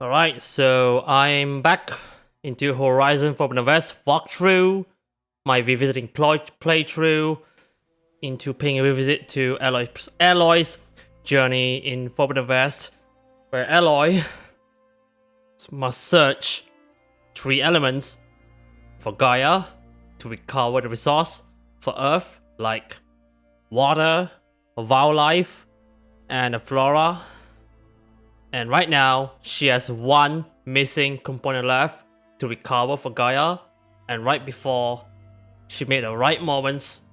Alright, so I'm back into Horizon Forbidden West walkthrough, my revisiting playthrough, into paying a revisit to Aloy's journey in Forbidden West, where Aloy must search 3 elements for Gaia to recover the resource for Earth, like water, wildlife, and the flora. And right now, she has 1 missing component left to recover for Gaia. And right before, she made the right moments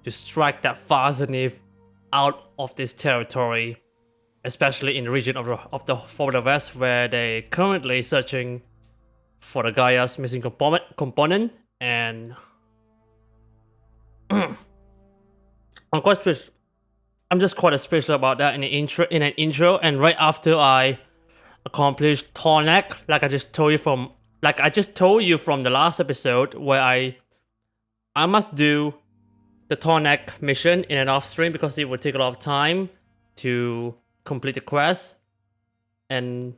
to strike that Farzanif out of this territory, especially in the region of the Forbidden West, where they're currently searching for the Gaia's missing component. And I'm just quite special about that in an intro, and right after I accomplished Tornak, like I just told you from the last episode, where I must do the Tornak mission in an off stream because it would take a lot of time to complete the quest. And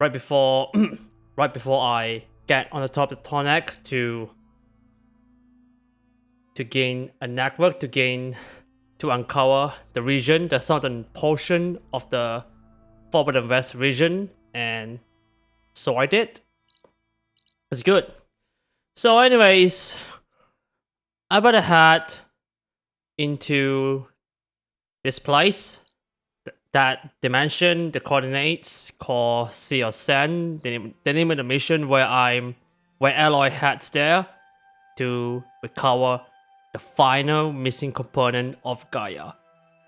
right before I get on the top of the Tornak to gain a network, to uncover the region, the southern portion of the Forbidden West region, and so I did. It's good. So anyways, I better head into this place, that dimension, the coordinates called Sea or Sand, the name of the mission where Aloy heads there to recover the final missing component of Gaia.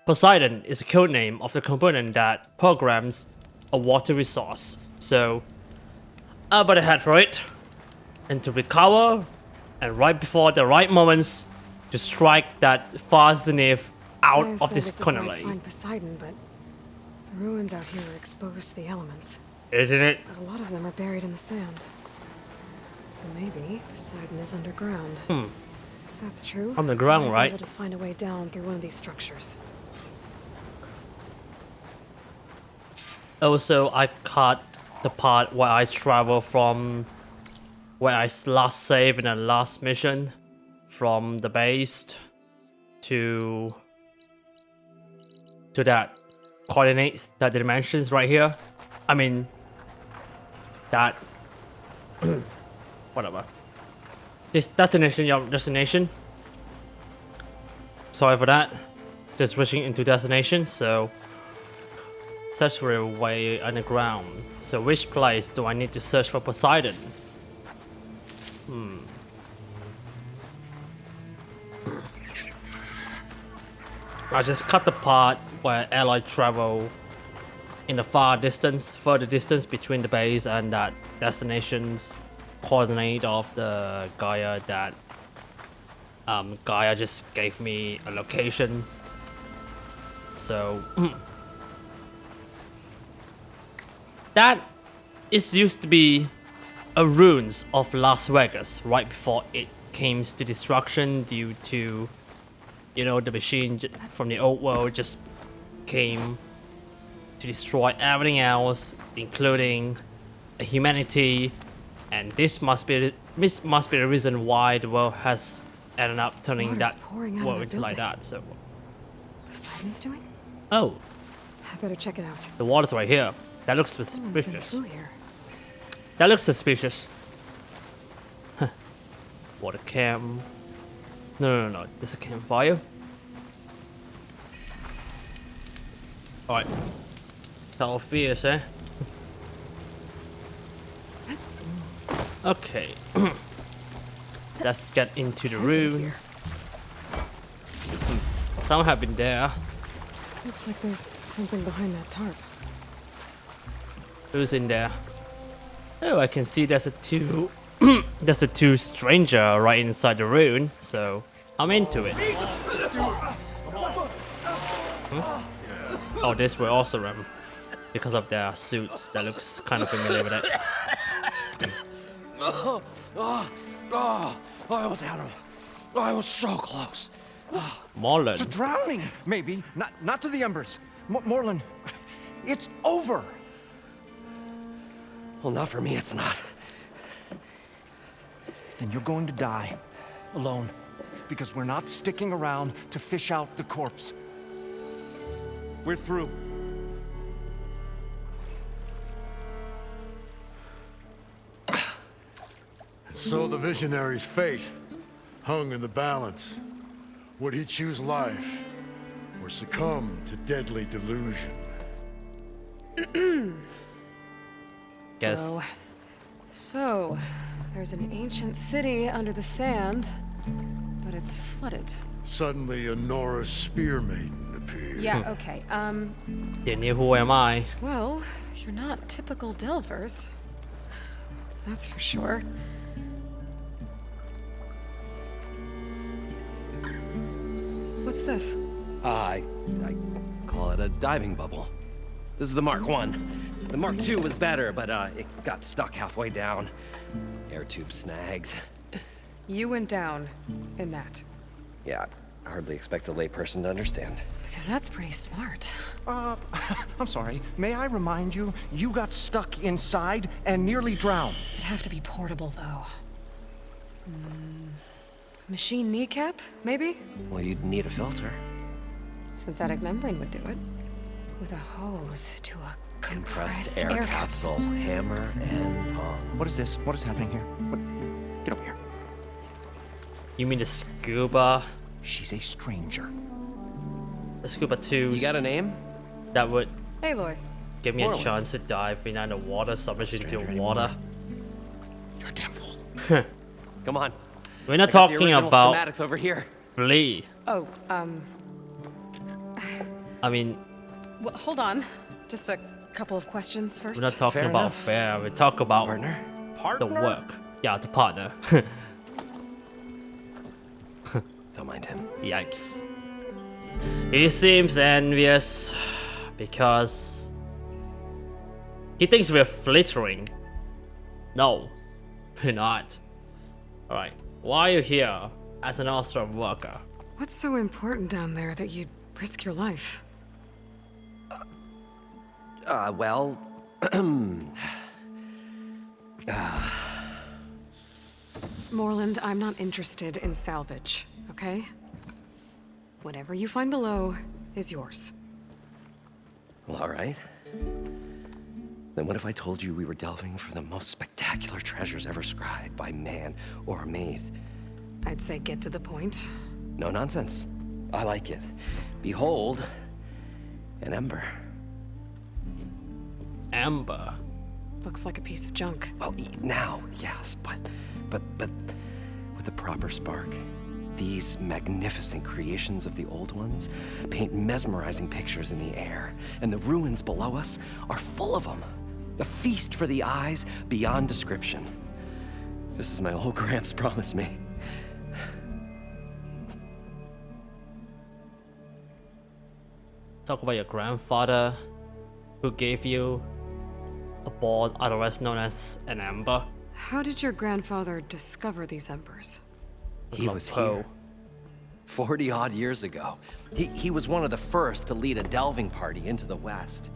Poseidon is a codename of the component that programs a water resource. So I better head for it, and to recover, and right before the right moments, to strike that Farzanif out of this colony. Find Poseidon, but the ruins out here are exposed to the elements. Isn't it? But a lot of them are buried in the sand. So maybe Poseidon is underground. If that's true, Underground, right? I'll be able to find a way down through one of these structures. Also, I cut the part where I travel from where I last saved in the last mission, from the base to that coordinates, that dimensions right here. I mean, that whatever. This destination. Sorry for that. Just switching into destination. So search for a way underground. So which place do I need to search for Poseidon? I just cut the part where Aloy travel in the further distance between the base and that destination's coordinate of the Gaia, that Gaia just gave me a location. So that is used to be a ruins of Las Vegas right before it came to destruction due to, you know, the machine from the old world just came to destroy everything else, including humanity. And this must be the reason why the world has ended up turning that world into like that. So Poseidon's doing? oh, I better check it out. the water's right here. That looks Someone's been suspicious. through here. That looks suspicious. Huh. Water cam. No. There's a campfire. Alright. Tell fierce, eh? Okay. Let's get into the ruins. Some have been there. Looks like there's something behind that tarp. Who's in there? Oh, I can see there's a two stranger right inside the ruin, so I'm into it. Oh, this will also run because of their suits. That looks kind of familiar with it. I almost had him. I was so close. Morland. To drowning, maybe. Not to the embers. Morland, it's over. Well, not for me, it's not. Then you're going to die. Alone. Because we're not sticking around to fish out the corpse. We're through. So the visionary's fate hung in the balance. Would he choose life or succumb to deadly delusion? Guess. Oh. So, there's an ancient city under the sand, but it's flooded. Suddenly a Nora spear maiden appeared. Yeah, okay. Didn't you? Who am I? Well, you're not typical Delvers. That's for sure. What's this? I call it a diving bubble. This is the Mark 1. The Mark 2 was better, but it got stuck halfway down. Air tube snagged. You went down in that. Yeah, I hardly expect a layperson to understand. Because that's pretty smart. I'm sorry. May I remind you, you got stuck inside and nearly drowned. It'd have to be portable, though. Machine kneecap, maybe? Well, you'd need a filter. Synthetic membrane would do it. With a hose to a compressed Air air capsule, hammer, and tongs. What is this? What is happening here? What? Get over here. You mean the scuba? She's a stranger. The scuba 2s. You got a name? That would Aloy. give me a Orland. chance to dive in the water, submerged into Stranger water. You're a damn fool. Come on. We're not I got the talking original about schematics over here. Flea. Oh, I mean, well, hold on. Just a couple of questions first. we're not talking Fair about enough. fair. We talk about Partner? the work. Yeah, the partner. Don't mind him. Yikes. He seems envious because he thinks we're flittering. No, we're not. Alright, why are you here as an Ostrom worker? What's so important down there that you'd risk your life? Well... Moreland, I'm not interested in salvage, okay? Whatever you find below is yours. Well, all right. Then what if I told you we were delving for the most spectacular treasures ever scribed by man or maid? I'd say get to the point. No nonsense. I like it. Behold, an ember. Amber. Looks like a piece of junk. Well, now, yes, but with a proper spark. These magnificent creations of the old ones paint mesmerizing pictures in the air, and the ruins below us are full of them. A feast for the eyes beyond description. Just as my old Gramps promised me. Talk about your grandfather who gave you a ball, otherwise known as an amber. How did your grandfather discover these embers? He was here 40 odd years ago. He was one of the first to lead a delving party into the West.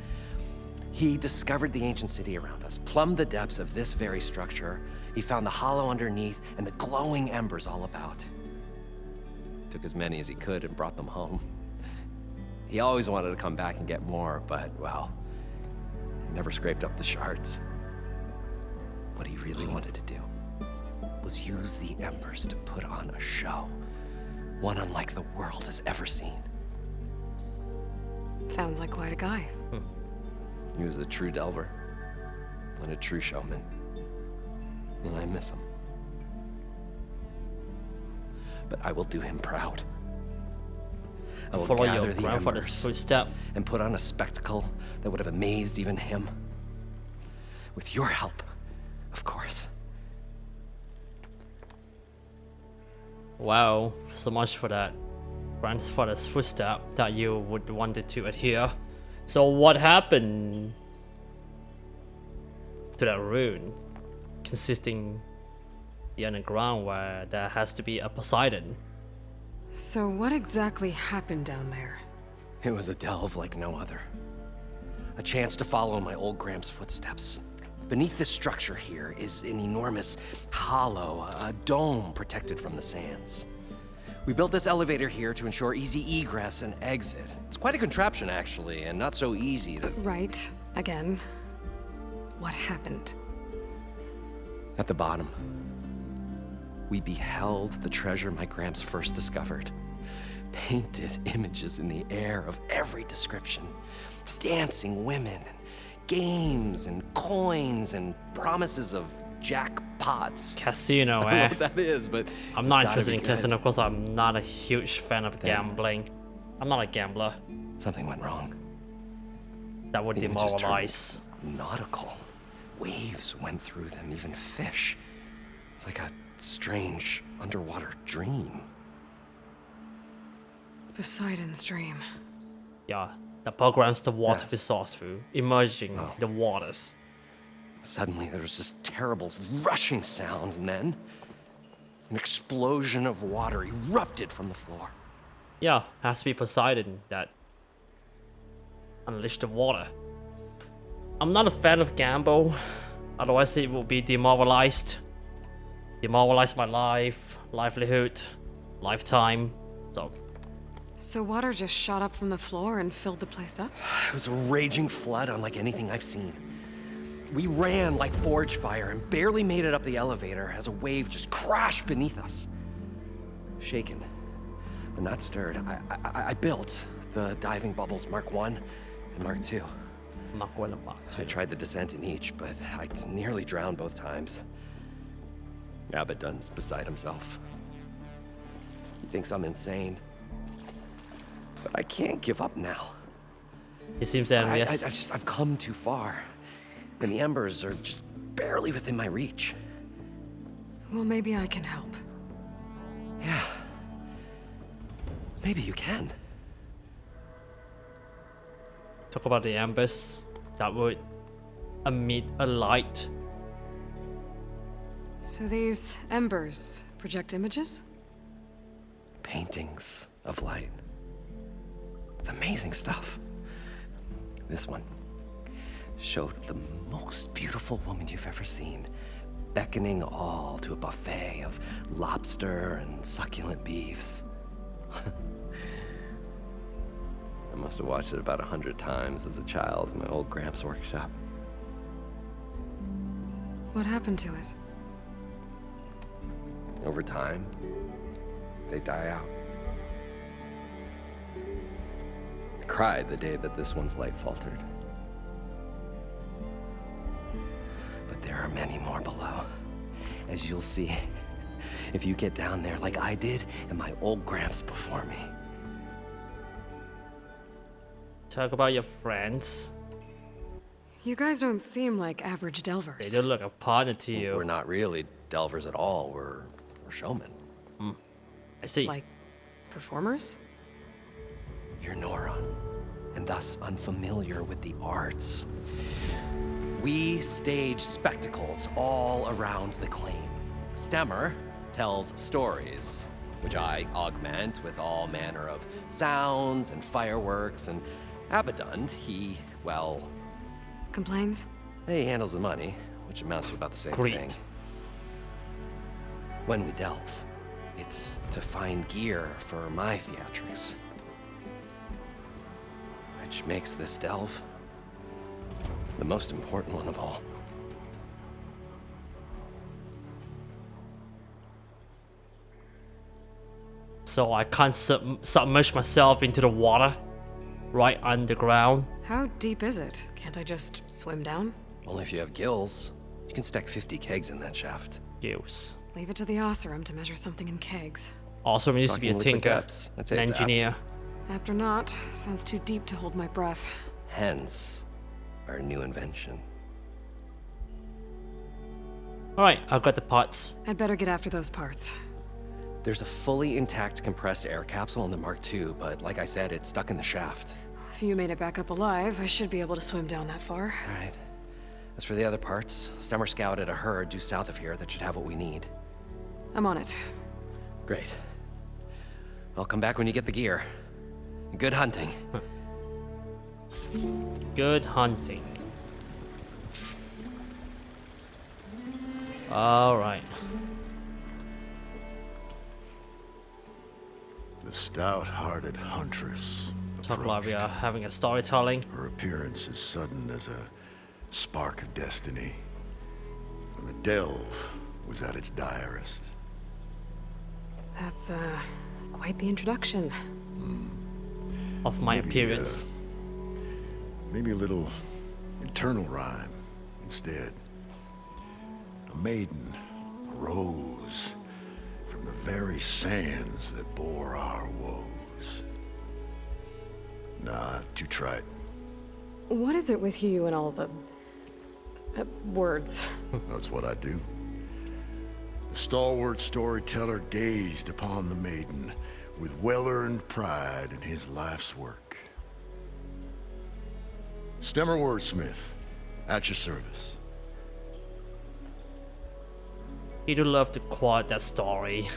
He discovered the ancient city around us, plumbed the depths of this very structure. He found the hollow underneath and the glowing embers all about. Took as many as he could and brought them home. He always wanted to come back and get more, but, well, he never scraped up the shards. What he really wanted to do was use the embers to put on a show. One unlike the world has ever seen. Sounds like quite a guy. He was a true delver and a true showman. And I miss him. But I will do him proud. I will Follow gather your the grandfather's embers footstep. and put on a spectacle that would have amazed even him. With your help, of course. Wow, so much for that grandfather's footstep that you would wanted to adhere. So what happened to that rune consisting the underground where there has to be a Poseidon? So what exactly happened down there? It was a delve like no other. A chance to follow my old Gramps' footsteps. Beneath this structure here is an enormous hollow, a dome protected from the sands. We built this elevator here to ensure easy egress and exit. It's quite a contraption, actually, and not so easy to... Right. Again. What happened? At the bottom, we beheld the treasure my Gramps first discovered. Painted images in the air of every description. Dancing women, games and coins and promises of jackpots. Casino, I don't know eh? what that is, but I'm it's not gotta interested be in good. casino because I'm not a huge fan of gambling. I'm not a gambler. Something went wrong. That would The images turned demoralize. nautical. Waves went through them, even fish. It's like a strange underwater dream. Poseidon's dream. Yeah, that programs the water Yes. resource through emerging Oh. the waters. Suddenly, there was this terrible rushing sound, and then an explosion of water erupted from the floor. Yeah, has to be Poseidon that unleashed the water. I'm not a fan of gamble, otherwise it will be demoralized. Demoralize my life, livelihood, lifetime. So water just shot up from the floor and filled the place up? It was a raging flood unlike anything I've seen. We ran like forge fire and barely made it up the elevator as a wave just crashed beneath us. Shaken, but not stirred, I built the diving bubbles Mark 1 and Mark 2. I'm not going to back I to. tried the descent in each, but I nearly drowned both times. Abaddon's beside himself. He thinks I'm insane. But I can't give up now. He seems envious. I've come too far. And the embers are just barely within my reach. Well, maybe I can help. Yeah. Maybe you can. Talk about the embers that would emit a light. So these embers project images? Paintings of light. It's amazing stuff. This one showed the most beautiful woman you've ever seen, beckoning all to a buffet of lobster and succulent beefs. I must have watched it about 100 times as a child in my old Gramps workshop. What happened to it? Over time, they die out. I cried the day that this one's light faltered. But there are many more below, as you'll see if you get down there like I did and my old Gramps before me. Talk about your friends. You guys don't seem like average They delvers. don't look a partner to you. We're not really delvers at all, we're showmen. I see. Like performers? You're Nora, and thus unfamiliar with the arts. We stage spectacles all around the claim. Stemmer tells stories, which I augment with all manner of sounds and fireworks, and Abaddon, he, well, Complains? he handles the money, which amounts to about the same Greed. thing. When we delve, it's to find gear for my theatrics. Which makes this delve the most important one of all. So I can't submerge myself into the water right underground. How deep is it? Can't I just swim down? Only if you have gills. You can stack 50 kegs in that shaft. Gills. Leave it to the Oseram to measure something in kegs. Also, we used to be a Talking liquid tinker, depths, I'd say an it's apt. engineer. Apt or not, sounds too deep to hold my breath. Hence, our new invention. Alright, I've got the parts. I'd better get after those parts. There's a fully intact compressed air capsule in the Mark II, but like I said, it's stuck in the shaft. If you made it back up alive, I should be able to swim down that far. All right. As for the other parts, Stemmer scouted a herd due south of here that should have what we need. I'm on it. Great. I'll come back when you get the gear. Good hunting. Good hunting. Alright. The stout-hearted huntress Talk like we approached. are having a storytelling. Her appearance as sudden as a spark of destiny. When the delve was at its direst. That's, quite the introduction. Of my Maybe, appearance. Maybe a little internal rhyme instead. A maiden arose from the very sands that bore our woes. Nah, too trite. What is it with you and all the... words? That's what I do. The stalwart storyteller gazed upon the maiden with well-earned pride in his life's work. Stemmer wordsmith, at your service. He do love to quote that story.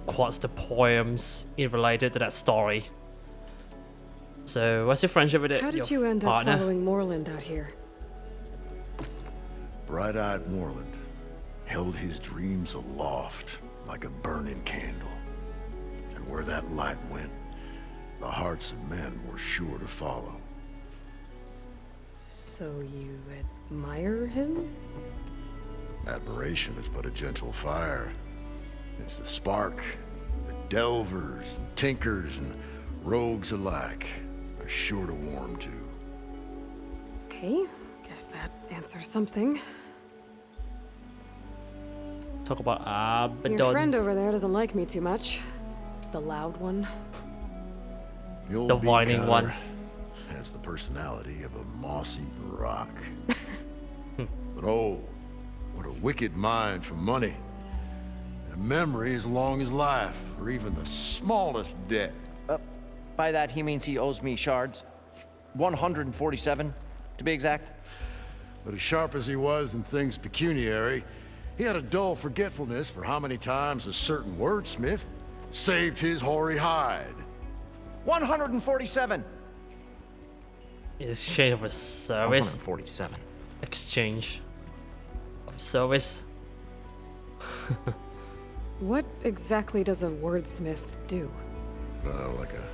Quotes the poems in related to that story. So, what's your friendship with it? How did your you end up partner? following Moreland out here? Bright-eyed Moreland held his dreams aloft like a burning candle. And where that light went, the hearts of men were sure to follow. So you admire him? Admiration is but a gentle fire. It's the spark that delvers and tinkers and rogues alike are sure to warm to. Okay, guess that answers something. Talk about Your friend Abaddon. over there doesn't like me too much. The loud one. old The whining bean one. counter has the personality of a moss-eaten rock. But oh, what a wicked mind for money. And a memory as long as life, or even the smallest debt. By that, he means he owes me shards. 147, to be exact. But as sharp as he was in things pecuniary, he had a dull forgetfulness for how many times a certain wordsmith saved his hoary hide. 147! In exchange of a service. 147. Exchange of service. What exactly does a wordsmith do? Like a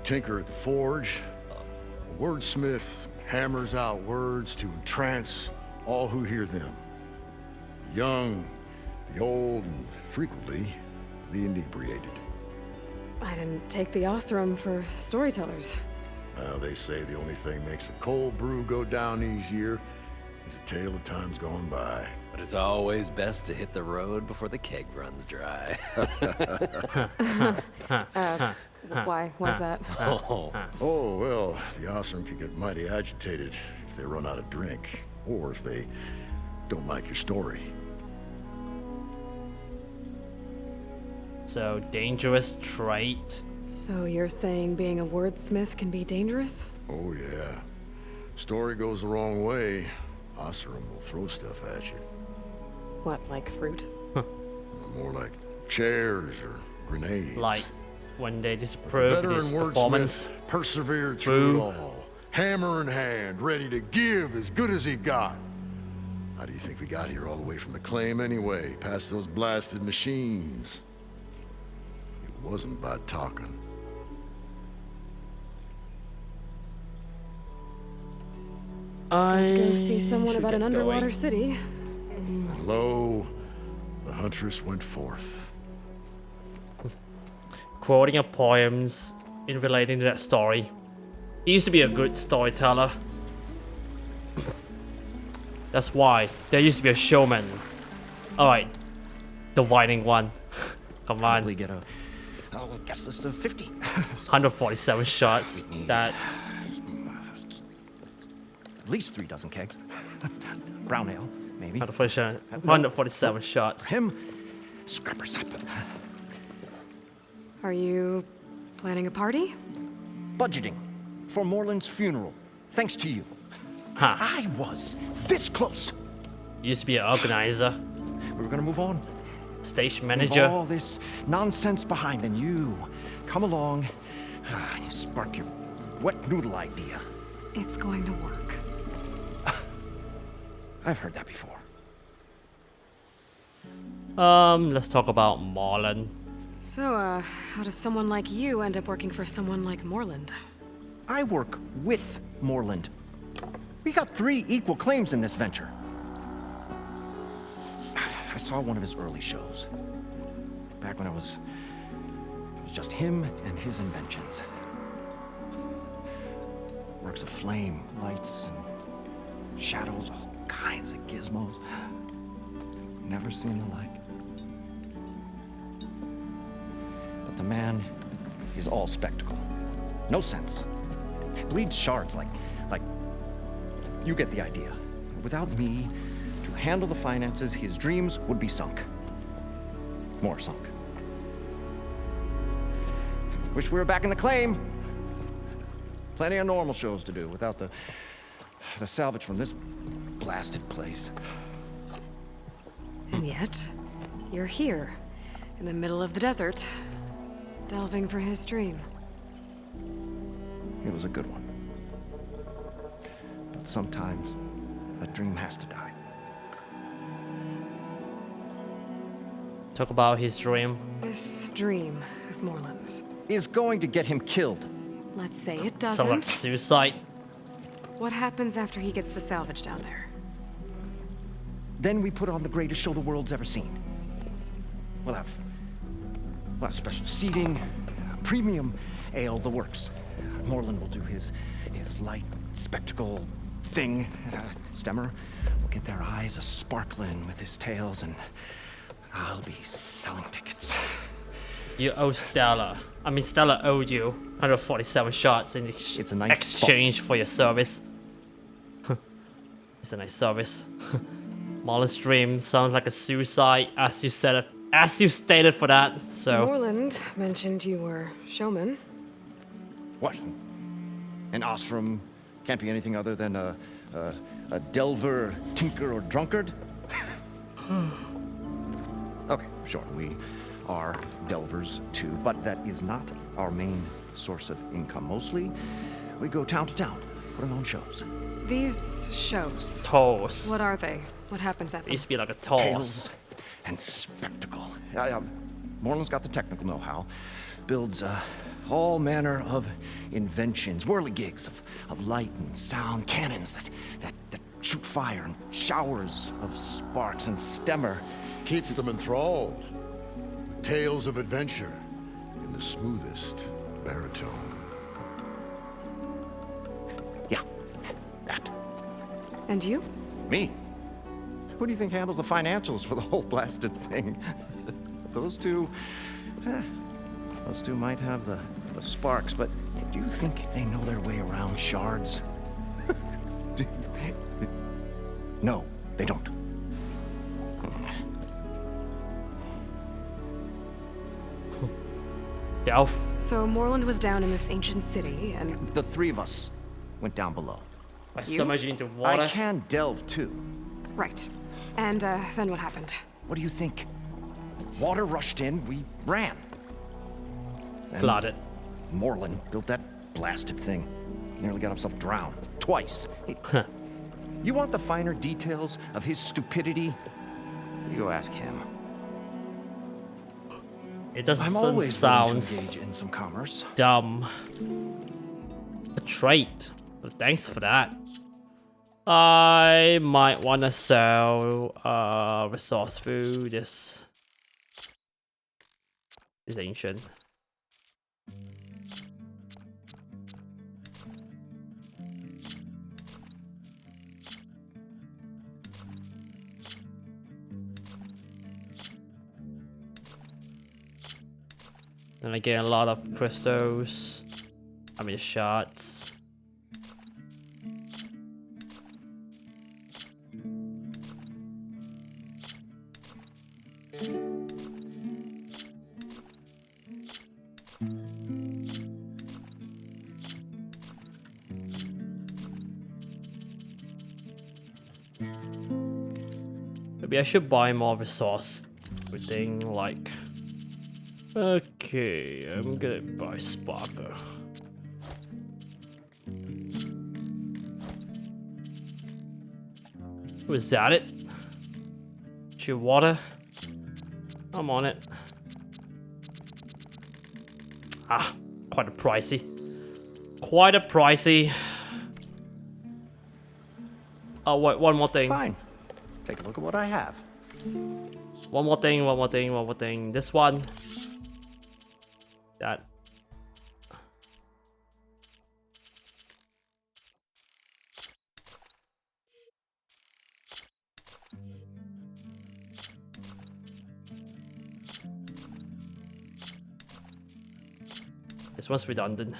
tinker at the forge. A wordsmith hammers out words to entrance all who hear them. The young, the old, and frequently the inebriated. I didn't take the Osram for storytellers. They say the only thing makes a cold brew go down easier is a tale of times gone by. But it's always best to hit the road before the keg runs dry. Why? Why's that? Oh, Oh, well, the Osram can get mighty agitated if they run out of drink, or if they don't like your story. So, dangerous trait. So you're saying being a wordsmith can be dangerous? Oh, yeah. Story goes the wrong way, Osram will throw stuff at you. What, like fruit? More like chairs or grenades. Like, when they The disapprove of veteran his performance. wordsmith persevered through Boo. it all, hammer in hand, ready to give as good as he got. How do you think we got here all the way from the claim anyway, past those blasted machines? It wasn't by talking. To go see I someone should about an get underwater going. city. And lo, the huntress went forth. Quoting of poems in relating to that story. He used to be a good storyteller. That's why there used to be a showman. Alright, the whining one. Come Probably on, get a, I'll guess list of 50. 147 shots. That At least 3 dozen kegs. Brown ale, maybe. 147 shots. Him, scrapper sap. Are you planning a party? Budgeting for Moreland's funeral. Thanks to you. Huh. I was this close. Used to be an organizer, We were gonna move on. stage Leave manager. all this nonsense behind, and you come along. You spark your wet noodle idea. It's going to work. I've heard that before. Let's talk about Marlon. So, how does someone like you end up working for someone like Morland? I work with Morland. We got 3 equal claims in this venture. I saw one of his early shows. Back when it was just him and his inventions. Works of flame, lights, and shadows, all kinds of gizmos. Never seen the like. But the man is all spectacle. No sense. Bleeds shards like you get the idea. Without me to handle the finances, his dreams would be sunk. More sunk. Wish we were back in the claim. Plenty of normal shows to do without the salvage from this blasted place. And yet, you're here, in the middle of the desert, delving for his dream. It was a good one. But sometimes a dream has to die. Talk about his dream. This dream of Morland's. Is going to get him killed. Let's say it Sounds like doesn't. suicide. What happens after he gets the salvage down there? Then we put on the greatest show the world's ever seen. We'll have special seating, premium ale, the works. Morland will do his light spectacle thing. Stemmer will get their eyes a-sparkling with his tales, and I'll be selling tickets. You owe Stella. I mean, Stella owed you 147 shots in It's a nice exchange for your service. It's a nice service. Marlon's dream sounds like a suicide, as you stated for that. So Morland mentioned you were showman. What? An ostrom can't be anything other than a delver, tinker, or drunkard? Okay, sure, we are delvers too, but that is not our main source of income. Mostly, we go town to town, putting on shows. These shows. toss. What are they? What happens at It them? used to be like a toss. Tales and spectacle. Morland's got the technical know-how. Builds all manner of inventions, whirligigs of light and sound, cannons that shoot fire, and showers of sparks, and Stemmer. Keeps them enthralled. Tales of adventure in the smoothest baritone. Yeah, that. And you? Me? Who do you think handles the financials for the whole blasted thing? Those two might have the sparks, but do you think they know their way around shards? No, they don't. Delph. So Morland was down in this ancient city, and The 3 of us went down below. I You? submerged you into water. I can delve too. right. And then what happened? What do you think? Water rushed in, we ran. Then Flooded. Morland built that blasted thing. Nearly got himself drowned. Twice. You want the finer details of his stupidity? You go ask him. It doesn't I'm always willing to sound engage in some commerce. dumb. A trait. Well, thanks for that. I might want to sell resource food. This is ancient. And I get a lot of crystals. I mean shots. Maybe I should buy more resource thing like. Okay, I'm gonna buy Sparker. Was that it? Chew water? I'm on it. Ah, quite a pricey. Quite a pricey. Oh wait, one more thing. Fine. Take a look at what I have. One more thing, one more thing, one more thing. This one. That. This one's redundant.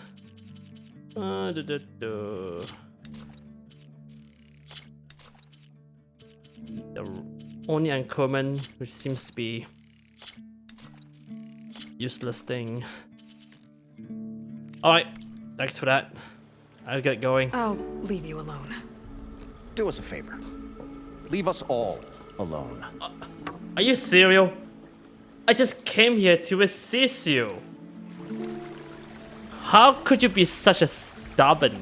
The only uncommon, which seems to be useless thing. Alright, thanks for that. I'll get going. I'll leave you alone. Do us a favor. Leave us all alone. Are you serious? I just came here to assist you. How could you be such a stubborn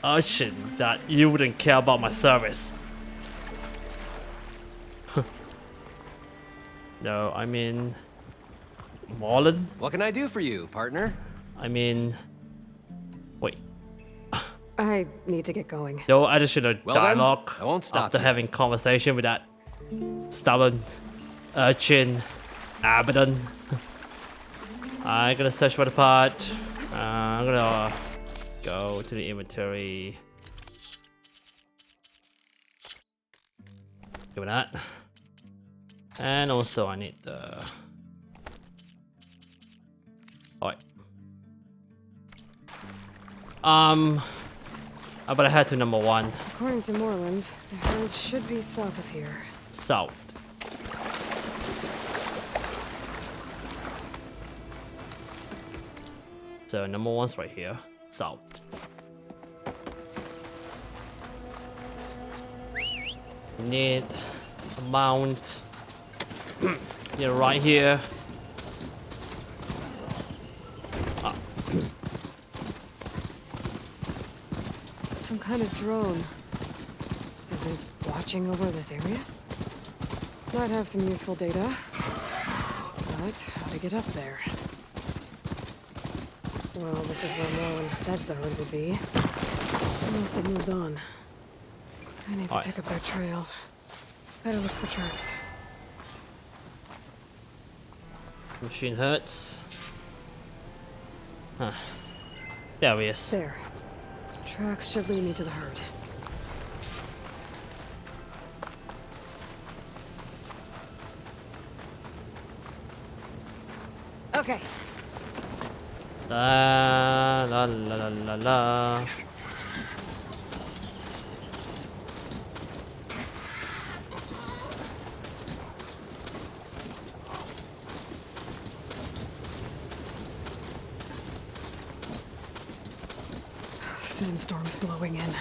urchin that you wouldn't care about my service? No, I mean... Marlon? What can I do for you, partner? I mean... Wait. I need to get going. No additional Well then, dialogue I won't stop after you. having conversation with that stubborn urchin Abaddon. I'm gonna search for the part. I'm gonna go to the inventory. Give me that. And also I need the... Alright. I better head to number 1. According to Moreland, the herd should be south of here. South. So number 1's right here. South. Need a mount. Yeah, right here. Some kind of drone. Is it watching over this area? Might have some useful data. But how to get up there? Well, this is where Moreland said the herd would be. They must have moved on. I need to pick up their trail. Better look for tracks. Machine hurts. Huh. There he is. There. Tracks should lead me to the herd. Okay. La la la la la la. Sandstorm's blowing in.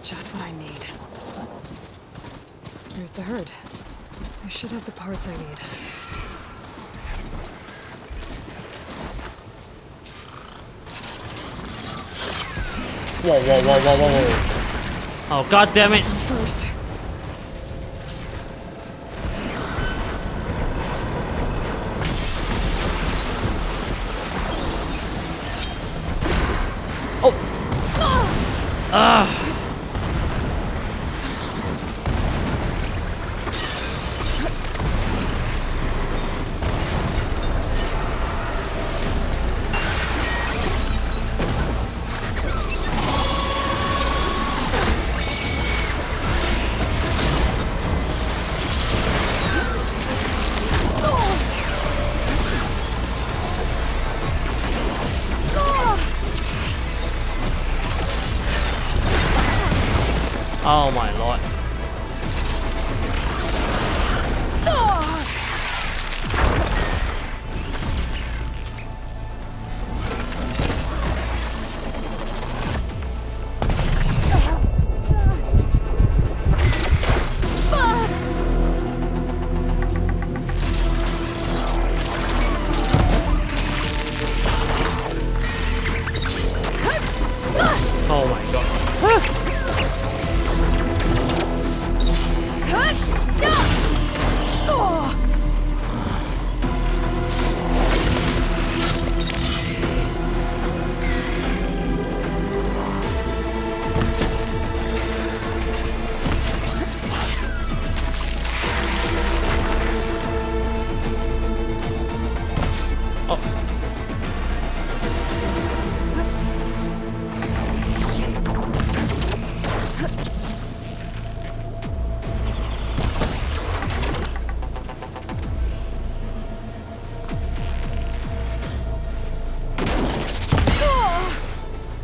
Just what I need. Here's the herd. I should have the parts I need. Whoa, whoa, whoa, whoa, whoa, whoa. Oh, god damn it. First.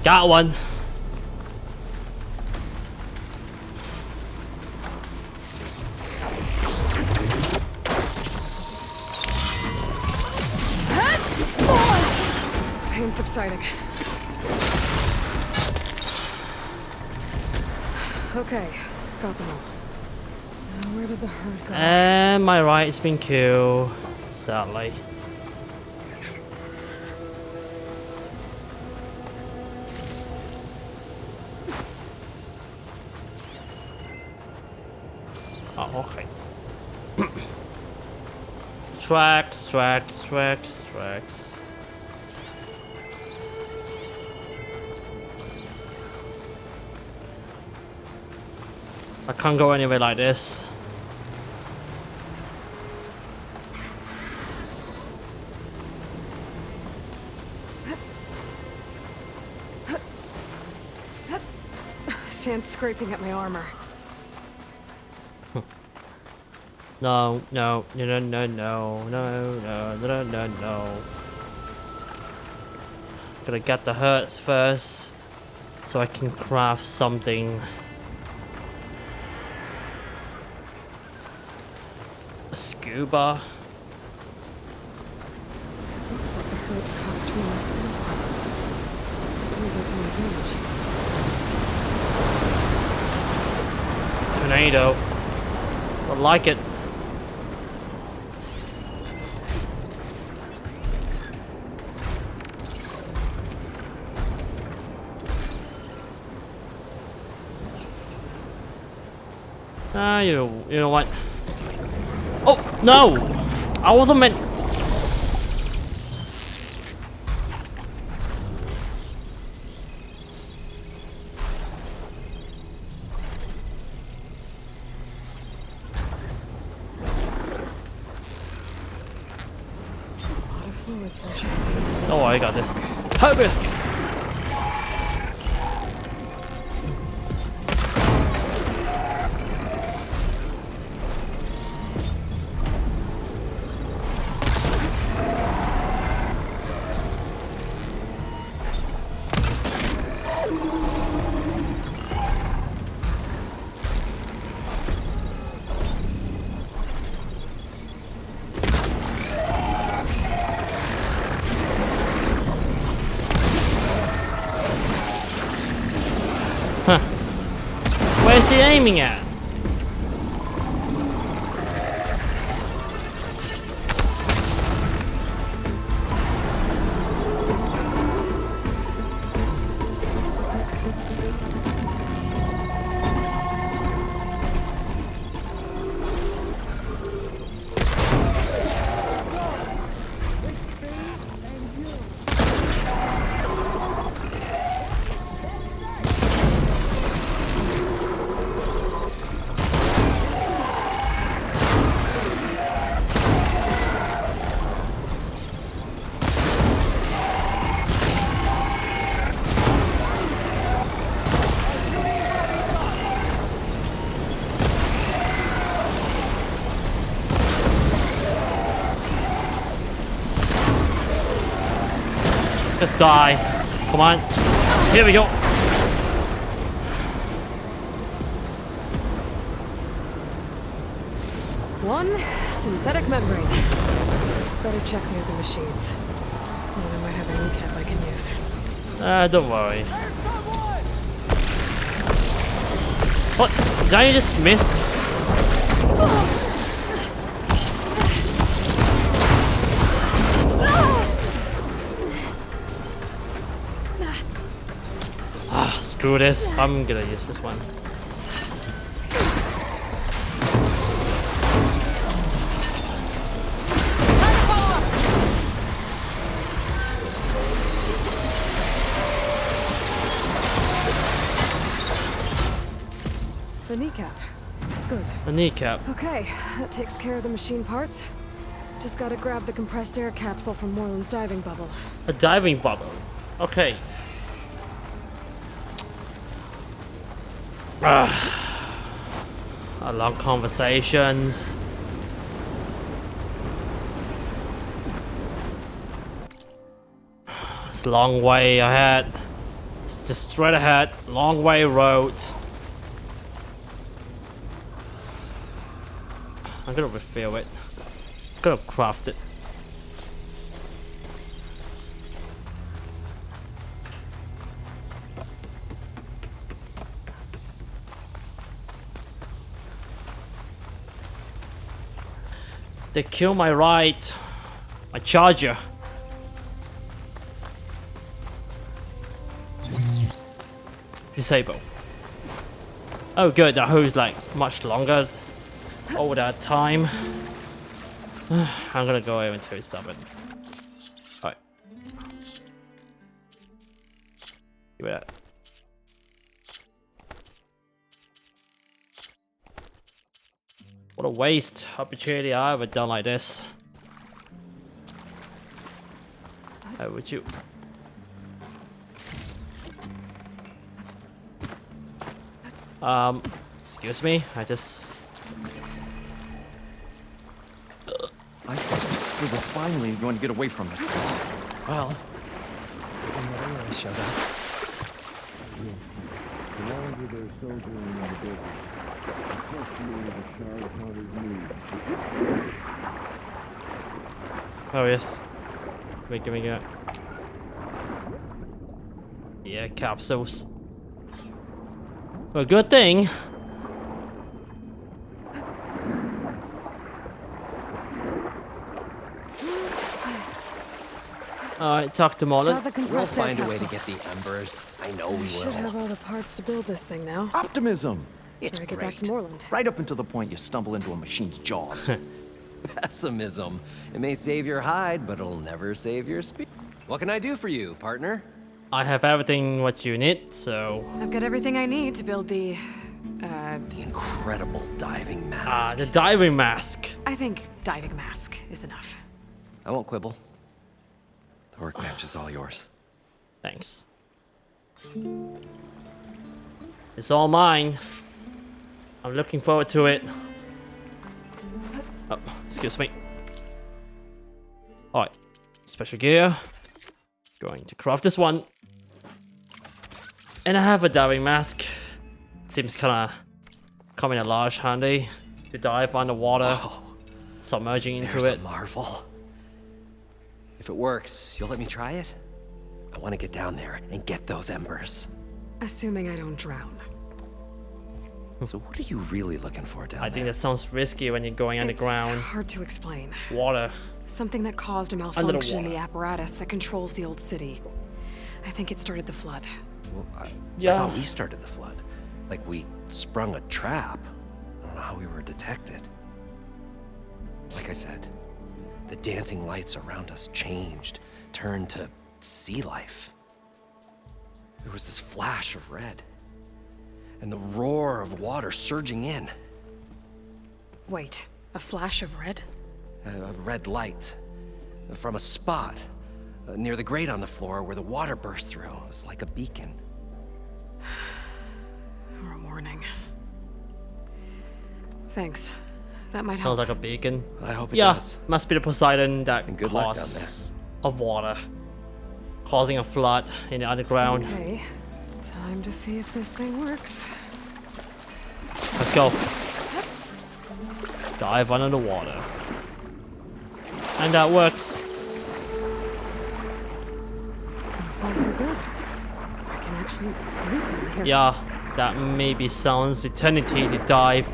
Got one. Pain subsiding. Okay, got them all. Now where did the herd go? And my right's been killed, sadly. Oh, okay. Tracks. I can't go anywhere like this. Sand's scraping at my armor. No. Gotta get the hurts first, so I can craft something. A scuba. Looks like the herd's caught between those sand spikes. Brings into my village. Tornado. I like it. You know what? Oh no! I wasn't meant. Oh, I got this. Hibiscus. Where's he aiming at? Just die. Come on. Here we go. One synthetic membrane. Better check near the machines. I might have a kneecap I can use. Don't worry. What? Did I just miss? Screw this. I'm gonna use this one. The kneecap. Good. A kneecap. Okay, that takes care of the machine parts. Just gotta grab the compressed air capsule from Moreland's diving bubble. A diving bubble. Okay. A long conversations. It's a long way ahead. Just straight ahead, long way road. I'm gonna refill it. I'm gonna craft it. They killed my ride, my charger. Disable. Oh good, that holds like much longer over that time. I'm gonna go over until it's stubborn. Alright. Give it that. What a waste opportunity I ever done like this. How would you? Excuse me, I just... I thought we were finally going to get away from this place. Well, I showed up. The longer they're soldiering in the desert, the trustier the shard hunters need. Oh yes. Wait, give me that. Yeah, capsules. Well, good thing. Alright, talk to Marlon. We'll find a way to get the embers. I know we Should have will. all the parts to build this thing now. Optimism! It's Try to get great. back to Moreland. Right up until the point you stumble into a machine's jaws. Pessimism. It may save your hide, but it'll never save your speed. What can I do for you, partner? I have everything what you need, so... I've got everything I need to build the... The incredible diving mask. the diving mask. I think diving mask is enough. I won't quibble. The workbench is all yours. Thanks. It's all mine. I'm looking forward to it. Oh, excuse me. Alright. Special gear. Going to craft this one. And I have a diving mask. Seems kinda coming in large handy to dive underwater, submerging into There's it. a marvel. If it works, you'll let me try it? I want to get down there and get those embers. Assuming I don't drown. So what are you really looking for down I there? think that sounds risky when you're going underground. It's hard to explain. Water. Something that caused a the malfunction in water. the apparatus that controls the old city. I think it started the flood. Well, I Yeah. thought we started the flood. Like we sprung a trap. I don't know how we were detected. Like I said, the dancing lights around us changed, turned to sea life. There was this flash of red, and the roar of water surging in. Wait, a flash of red? A red light from a spot near the grate on the floor where the water burst through. It was like a beacon. Or a warning. Thanks. That might Sounds help. like a beacon. I hope it Yeah, does. must be the Poseidon that And good luck down caused of water, causing a flood in the underground. Okay, time to see if this thing works. Let's go. Dive under the water. And that works. So far, so good. I can actually move down here. Yeah, that maybe sounds eternity to dive.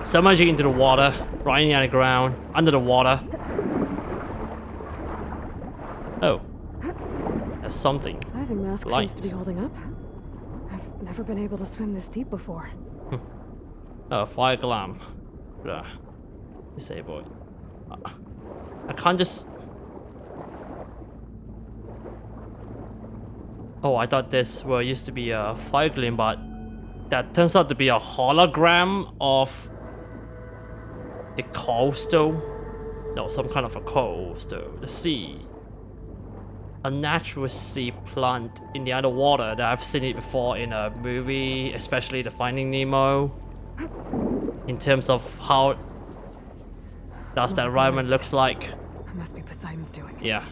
Submerging into the water, right in the underground, under the water. Oh. There's something. Diving mask Light. seems to be holding up. I've never been able to swim this deep before. Oh, fire glam. Blah. Disable it. I can't just... Oh, I thought this used to be a fire gleam, but that turns out to be a hologram of the coastal. No, some kind of a coastal. The sea. A natural sea plant in the underwater that I've seen it before in a movie, especially the Finding Nemo. In terms of how that environment looks like. That must be Poseidon's doing. Yeah.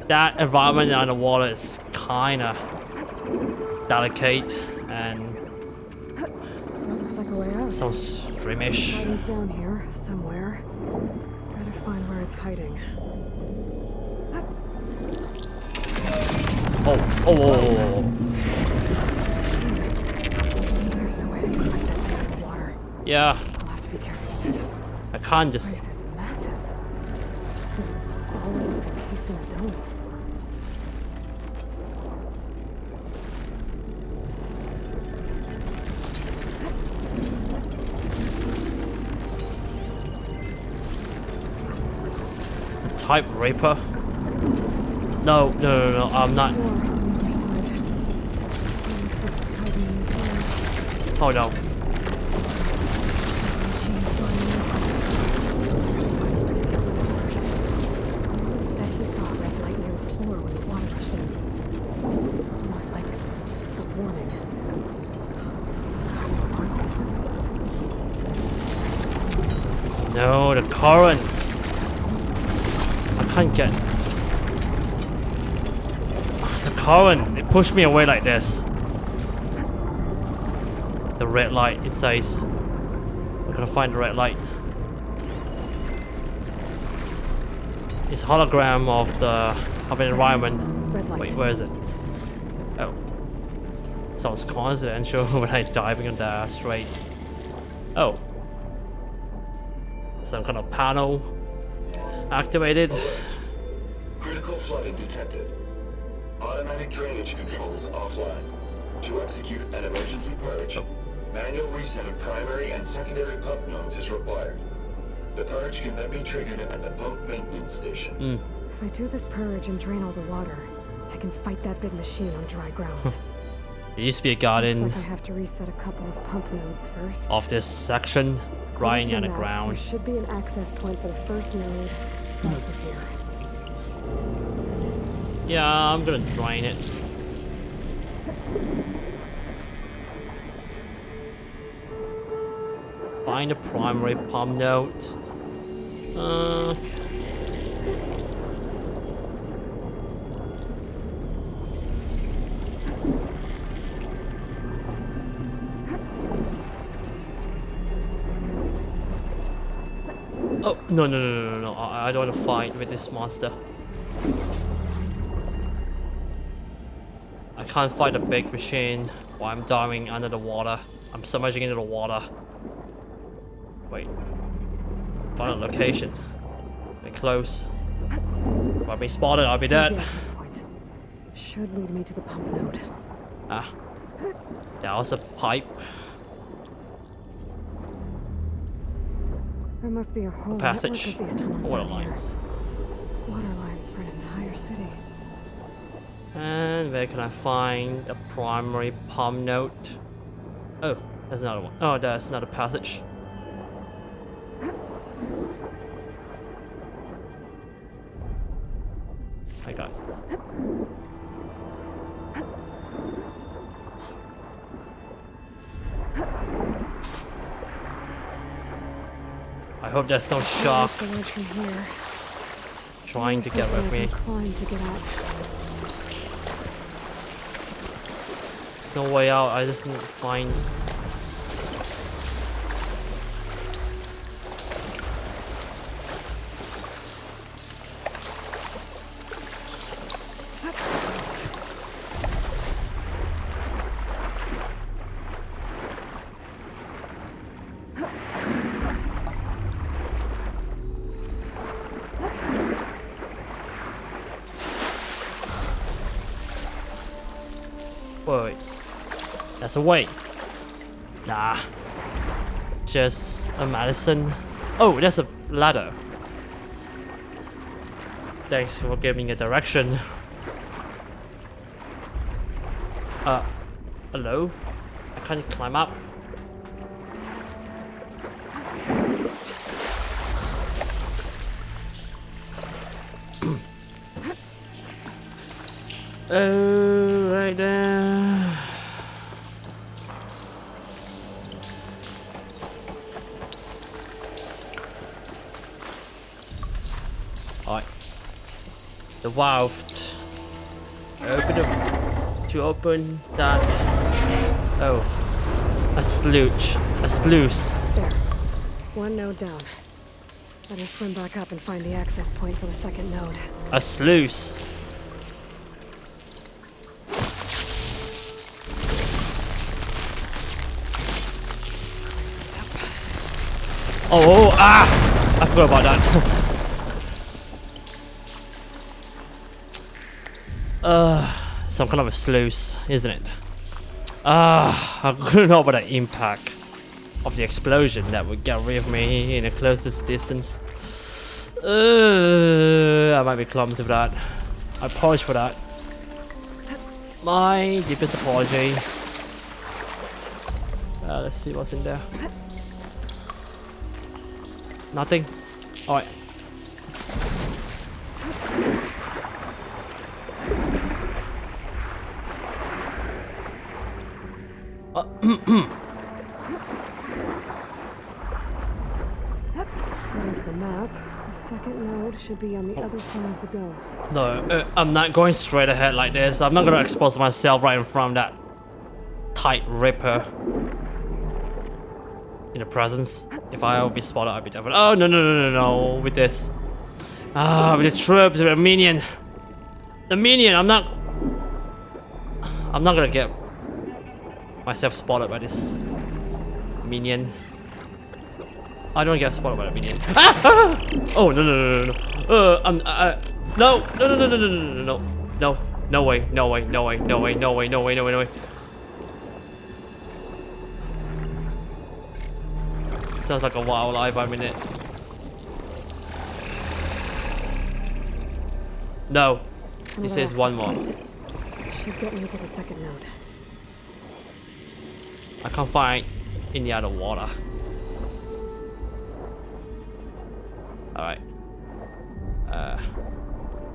that environment underwater is kinda delicate and Looks like a way out. sounds dreamish. Hiding's down here, somewhere. Gotta find where it's hiding. Oh, oh, oh, oh, oh. There's no way to climb that thing in the water. Yeah, I'll have to be careful. I can't This just. place is massive. The hallway is encased in a dome. Type Raper? No, no, no, no, I'm not. Door on the other side. Looks like it's hiding in here. Oh no. Said he saw a red light near the floor when the water rushed in. Almost like a warning. Some kind of alarm system. No, the current. I can't get. The current, it pushed me away like this. The red light, it says. I'm gonna find the red light. It's hologram of an environment. Red light. Wait, where is it? Oh. Sounds coincidental when I'm diving on the straight. Oh. Some kind of panel activated. Critical flooding detected. Automatic drainage controls offline. To execute an emergency purge, manual reset of primary and secondary pump nodes is required. The purge can then be triggered at the pump maintenance station. If I do this purge and drain all the water, I can fight that big machine on dry ground. There used to be a garden Looks like I have to reset a couple of pump nodes first. of this section right According to on the the map, ground. There should be an access point for the first node south of here. Yeah, I'm gonna drain it. Find the primary pump node. Okay. Oh, no, no, no, no, no, no. I don't want to fight with this monster. I can't fight a big machine while I'm diving under the water. I'm submerging into the water. Wait. Find a location. Get close. If I'll be spotted, I'll be dead. The access point should lead me to the pump node. Ah. That was a pipe. There must be a whole Passage. network of these tunnels Oil down here. lines. Water lines for an entire city. And where can I find the primary pump node? Oh, there's another one. Oh, there's another passage. I got it. I hope there's no shark Reach the ledge from here. trying to get Something with I me. can climb to get out. There's no way out. I just need to find. Wait. That's a way. Nah. Just a medicine. Oh, there's a ladder. Thanks for giving a direction. Hello? I can't climb up. Oh, right there. Alright. The valve. To open that. Oh. A sluice. A sluice. There. One node down. Better swim back up and find the access point for the second node. A sluice. Oh, ah! I forgot about that. Some kind of a sluice, isn't it? I couldn't know about the impact of the explosion that would get rid of me in the closest distance. I might be clumsy for that. I apologize for that. My deepest apology. Let's see what's in there. Nothing? Alright. There's the map. The second node should be on the other side of the door. No, I'm not going straight ahead like this. I'm not gonna expose myself right in front of that tight ripper. In the presence. If I would be spotted, I'd be definitely. Oh, no. With this. With the troops, with the minion. The minion, I'm not gonna get myself spotted by this minion. I don't get spotted by the minion. Oh, no. No way. Sounds like a wildlife, I'm in it. No. He says one more. Should get me to the second node. I can't find any other water. Alright.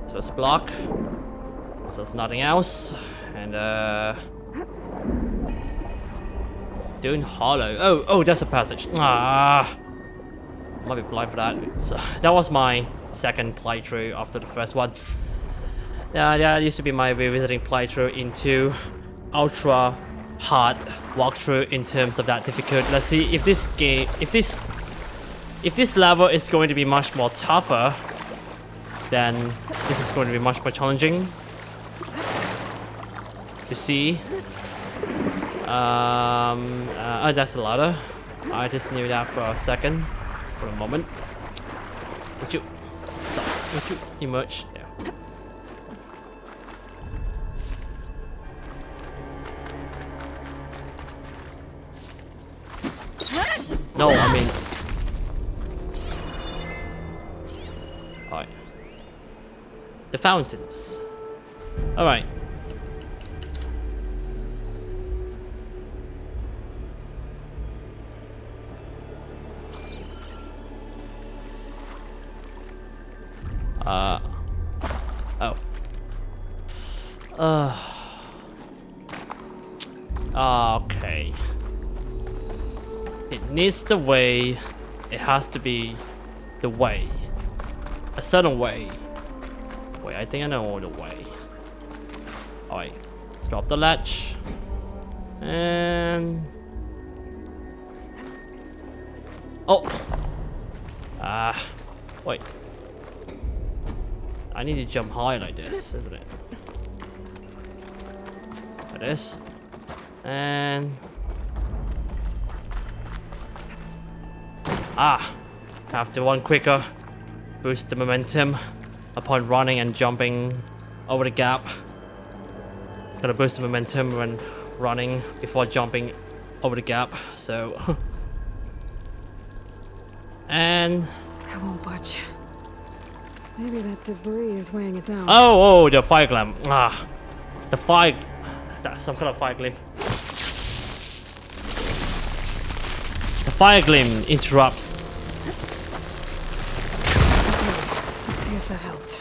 So it's block. So there's nothing else. And Dune Hollow. Oh, that's a passage. Might be blind for that. So that was my second playthrough after the first one. That used to be my revisiting playthrough into ultra hard walkthrough in terms of that difficult. Let's see if this game, if this level is going to be much more tougher, then this is going to be much more challenging. You see. That's a ladder. I just knew that for a second, for a moment. Would you emerge? There. No, I mean. Alright. The fountains. Alright. Okay. It needs the way. It has to be the way. A certain way. Wait, I think I know the way. Alright. Drop the latch. And... oh! Wait. I need to jump high like this, isn't it? Like this. And... have to run quicker. Boost the momentum upon running and jumping over the gap. Gotta boost the momentum when running before jumping over the gap, so... and... I won't budge. Maybe that debris is weighing it down. Oh, the fire gleam. The fire... that's some kind of fire gleam. The fire gleam interrupts. Let's see if that helped.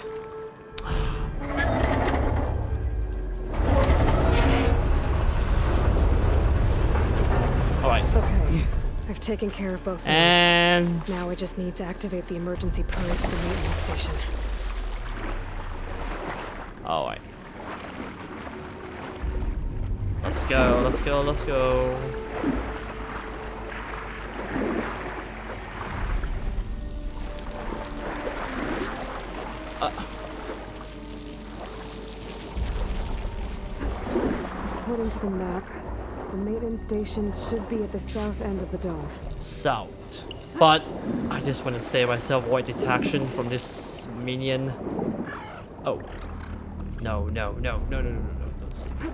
Alright. Okay. I've taken care of both And... ones. Now I just need to activate the emergency purge at the maintenance station. Alright. Let's go, let's go, let's go. According to the map, the maintenance station should be at the south end of the dome. South. But I just want to stay myself, avoid detection from this minion. Oh. No, no, no, no, no, no, no, no, don't see me.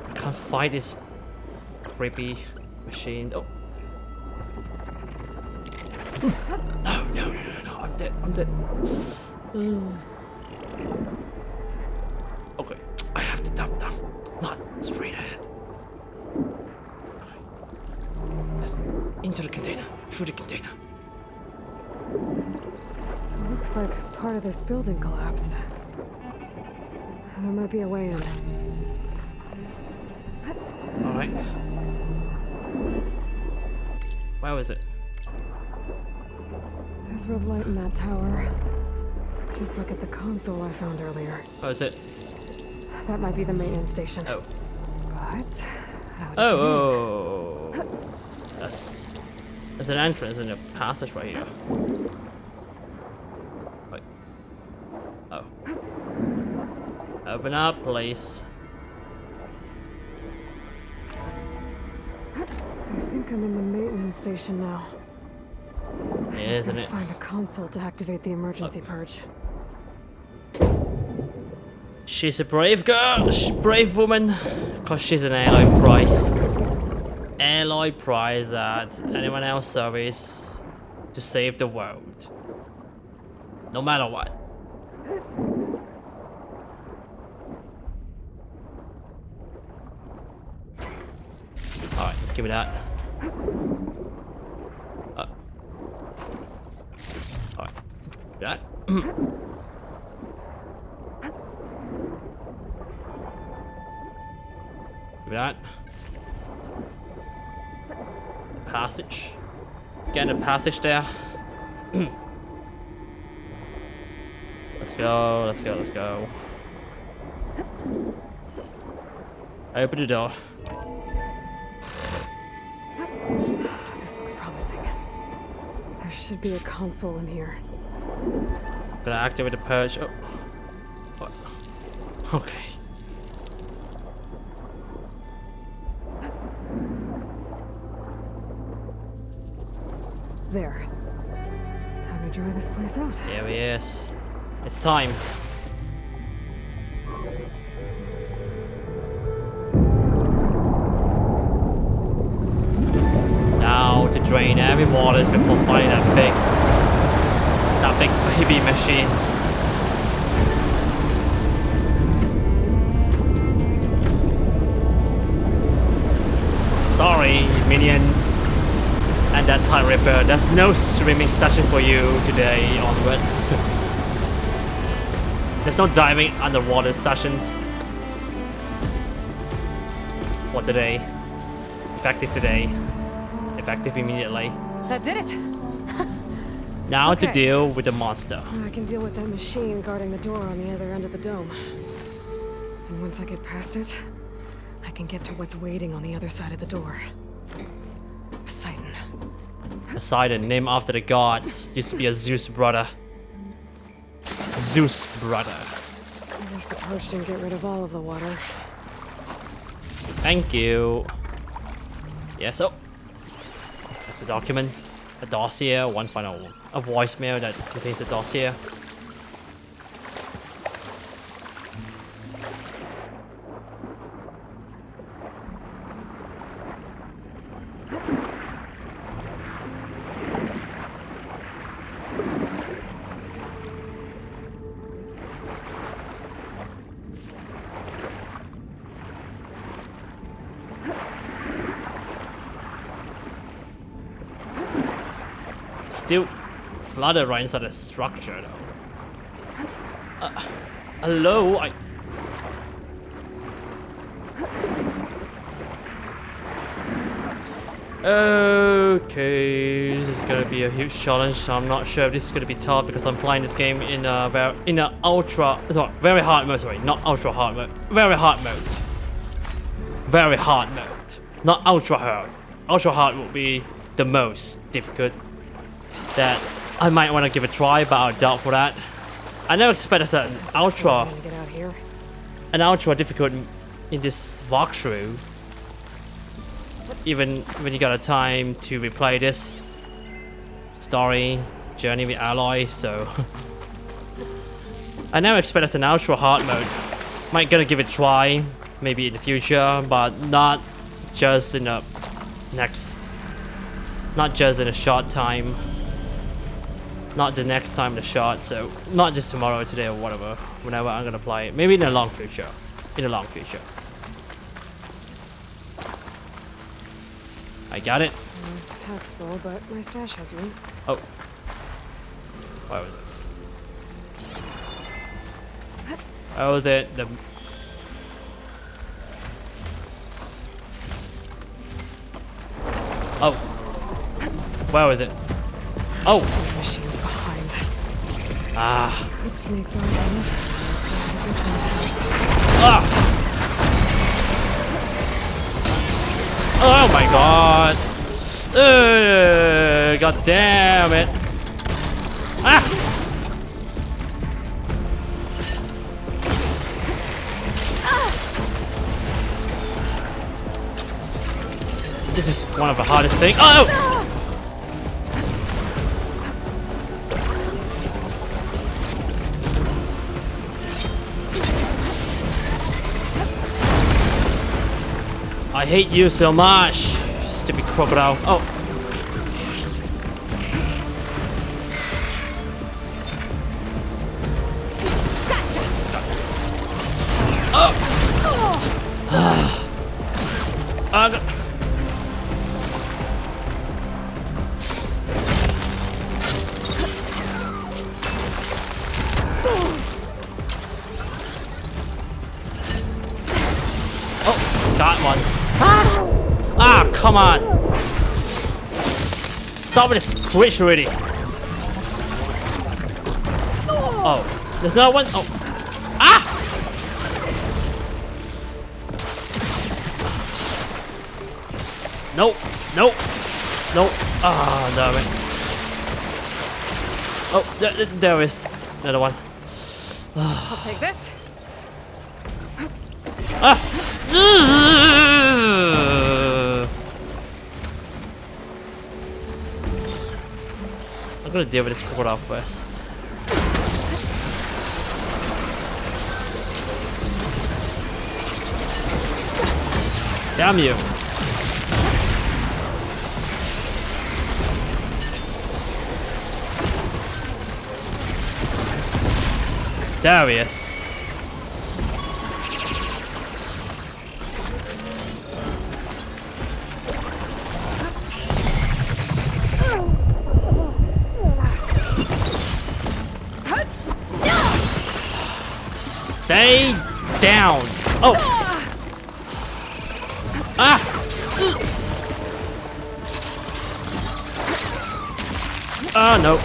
I can't fight this creepy machine. Oh. No, no, no, no, no, I'm dead, I'm dead. Okay, I have to duck down, not straight ahead. Okay. Just into the container, through the container. Looks like part of this building collapsed. There might be a way in. Alright. Where was it? There's red light in that tower. Just like at the console I found earlier. Where is it? That might be the maintenance station. Oh. But how did Oh, oh. There's an entrance and a passage right here. Wait. Oh. Open up, please. I think I'm in the maintenance station now. Yeah, Just isn't gotta it? find a console to activate the emergency purge. She's a brave girl, brave woman, because she's an Aloy prize. Aloy prize that anyone else service to save the world. No matter what. Alright, give me that. Alright, that. Give me that. Passage. Get a passage there. Let's go, let's go, let's go. Open the door. This looks promising. There should be a console in here. Gonna activate the purge. Oh. What? Okay. There. Time to dry this place out. Here he is. It's time. Now to drain every waters before fighting that big baby machines. Sorry, minions. And that Time Ripper, there's no swimming session for you today onwards. There's no diving underwater sessions for today. Effective today. Effective immediately. That did it! Now to Okay. deal with the monster. I can deal with that machine guarding the door on the other end of the dome. And once I get past it, I can get to what's waiting on the other side of the door. Poseidon. Poseidon, named after the gods, used to be a Zeus brother. Zeus brother. At least the purge didn't get rid of all of the water. Thank you. Yes, oh. That's a document. A dossier, a voicemail that contains the dossier. Still flooded right inside the structure though. Hello? Okay, this is gonna be a huge challenge. I'm not sure if this is gonna be tough because I'm playing this game in a very hard mode. Sorry, not ultra hard mode. Very hard mode. Very hard mode. Not ultra hard. Ultra hard will be the most difficult. That I might want to give a try, but I'll doubt for that. I never expected an ultra difficult in this walkthrough. Even when you got a time to replay this story journey with Aloy, so I never expected an ultra hard mode. Might gonna give it a try, maybe in the future, but not just in a short time. Not the next time the shot, so not just tomorrow, today, or whatever. Whenever I'm gonna play it, maybe in the long future. In the long future. I got it. Pack's full, but my stash has room. Oh. Where was it? Where was it? Oh. Where was it? Oh. These machines behind. Ah. Could sneak by them. First. Ah. Oh my god. God damn it. Ah. This is one of the hardest things. Oh! I hate you so much, stupid crocodile. Oh. Oh, got one. Ah, come on. Stop with the screech already. Oh, there's no one. Oh. Ah! Nope. Nope. Nope. Ah, damn it. Oh, there is another one. I'll take this. Ah! I'm gonna deal with this crocodile first. Damn you! There he is. Stay down. Oh. Ah. Oh no.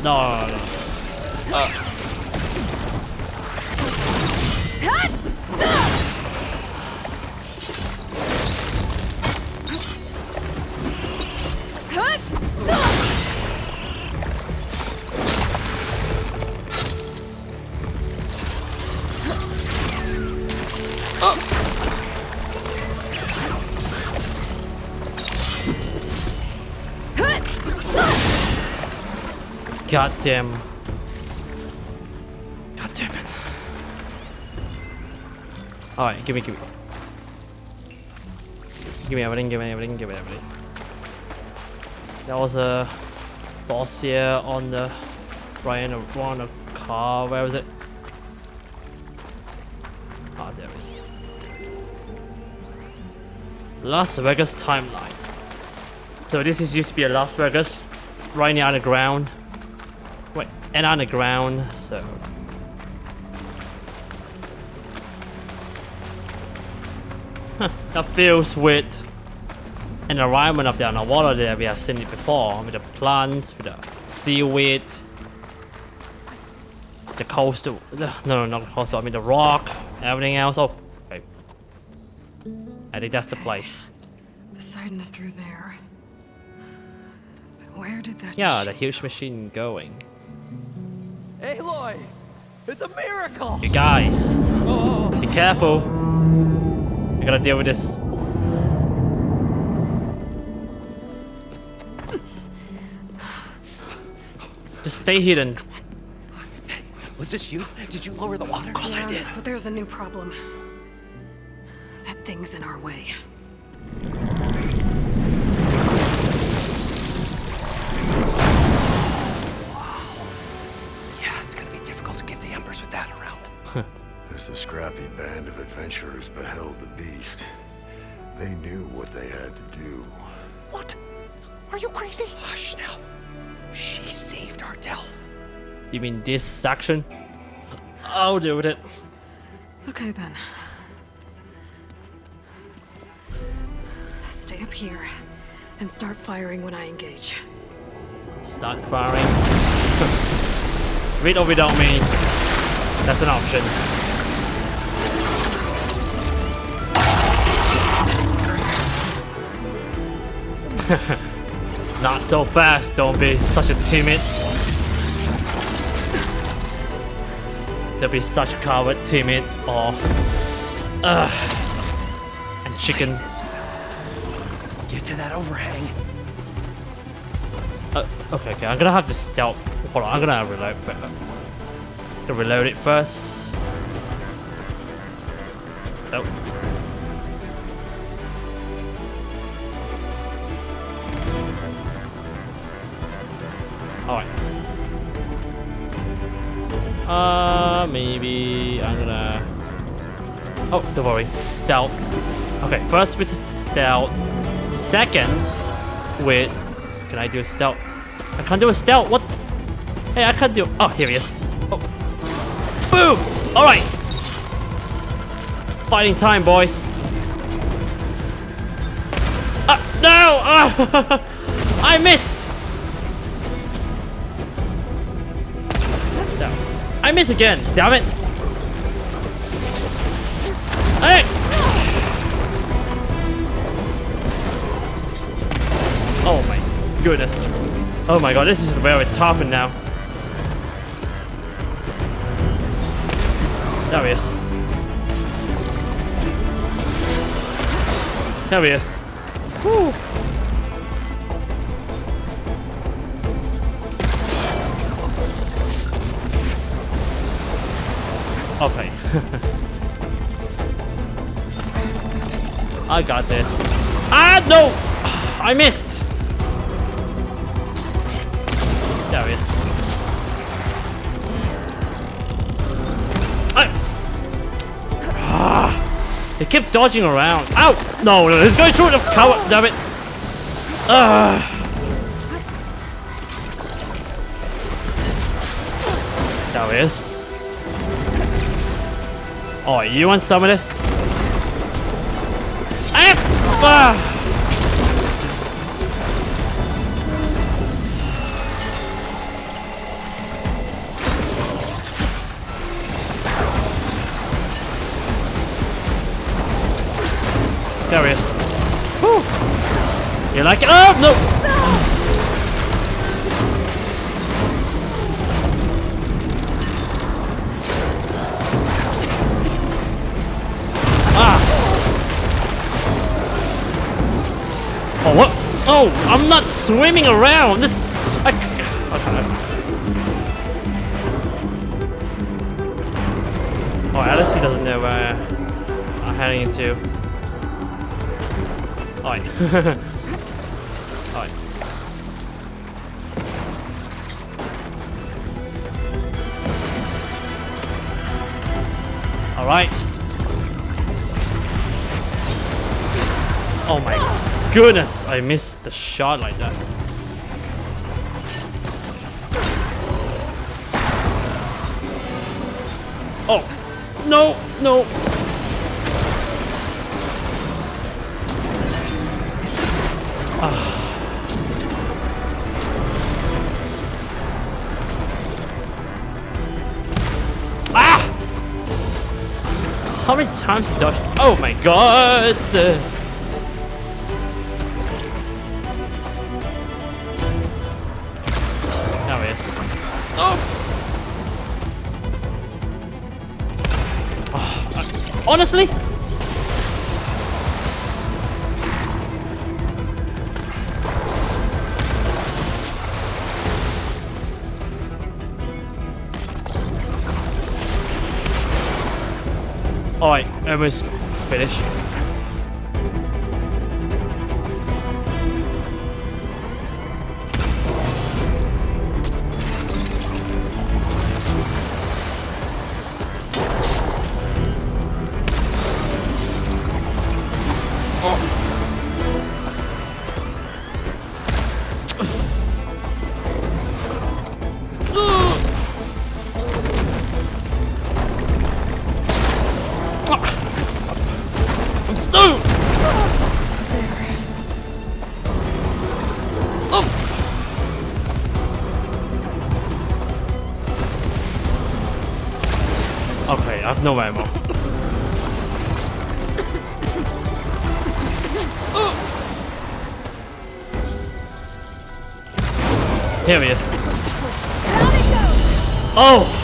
No. God damn. God damn it. Alright, give me. Give me everything. There was a boss here on the right on the car. Where was it? Ah, there it is. Las Vegas timeline. So this is used to be a Las Vegas, right near on the ground. Wait, and on the ground, so. Huh. that feels with an environment of the underwater that we have seen it before, with the plants, with the seaweed, the coastal, no, not the coastal, I mean the rock, everything else. Oh, okay. I think that's the place. Poseidon is through there. But where did that Yeah, the machine huge machine going. Aloy! It's a miracle! You guys, be careful. I gotta deal with this. Just stay hidden. Was this you? Did you lower the water? Of course I did. But there's a new problem. That thing's in our way. Yeah, it's gonna be difficult to get the embers with that around. As the scrappy band of adventurers beheld the beast, they knew what they had to do. What? Are you crazy? Hush now. She saved our Delph. You mean this section? I'll deal with it. Okay then. Stay up here and start firing when I engage. Start firing. With or without me. That's an option. Not so fast, don't be such a timid. Don't be such a coward, timid, or and chicken. Get to that overhang. Okay, I'm gonna have to stealth. Hold on, I'm gonna reload first. To reload it first. Nope. Alright. Maybe I'm gonna... Oh, don't worry. Stealth. Okay, first with stealth. Second with... Can I do a stealth? I can't do a stealth. What? Hey, I can't do... Oh, here he is. Oh. Boom! Alright. Fighting time, boys. No! I missed! No. I miss again, damn it! Hey! Oh my goodness. Oh my god, this is very tough now. There he is. There he is. Woo! Okay. I got this. Ah, no! I missed! There he is. He kept dodging around. Ow! No, he's going through the cover. Damn it. There he is. Oh, you want some of this? There he is. Whew. You like it? Oh, no! Ah! Oh, what? Oh, I'm not swimming around! This... Oh, Alice, he doesn't know where I'm heading into. Alright. Alright. Alright. Oh my goodness, I missed the shot like that. Oh, no, no. Ah! How many times did I dodge? Oh my god! There he is. Oh. Honestly? Alright, almost finished. I'm stoned! Okay, I have no ammo. Here he is. Oh!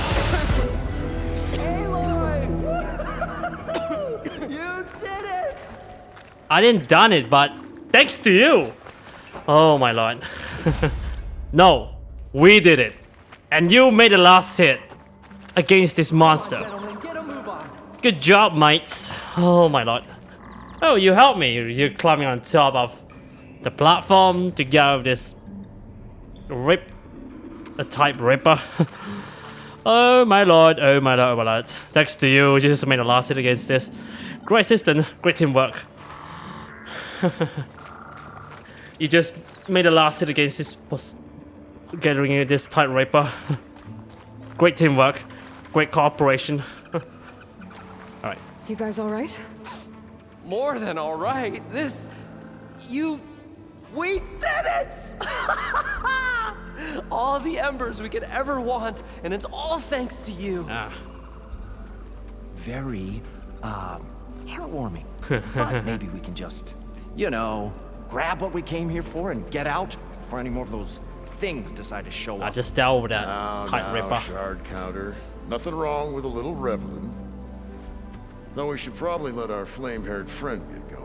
I didn't done it, but thanks to you. Oh my lord. No, we did it. And you made the last hit against this monster. Good job, mates. Oh my lord. Oh, you helped me. You're climbing on top of the platform to get out of this type ripper. Oh my lord, oh my lord, oh my lord. Thanks to you, you just made the last hit against this. Great system, great teamwork. You just made the last hit against this gathering this tight raper. Great teamwork, great cooperation. Alright. You guys alright? More than all right. We did it! All the embers we could ever want, and it's all thanks to you. Very, heartwarming. But maybe we can just, you know, grab what we came here for and get out before any more of those things decide to show I up. just dealt with that tight Now, ripper. shard counter. Nothing wrong with a little reveling. Though we should probably let our flame-haired friend get going.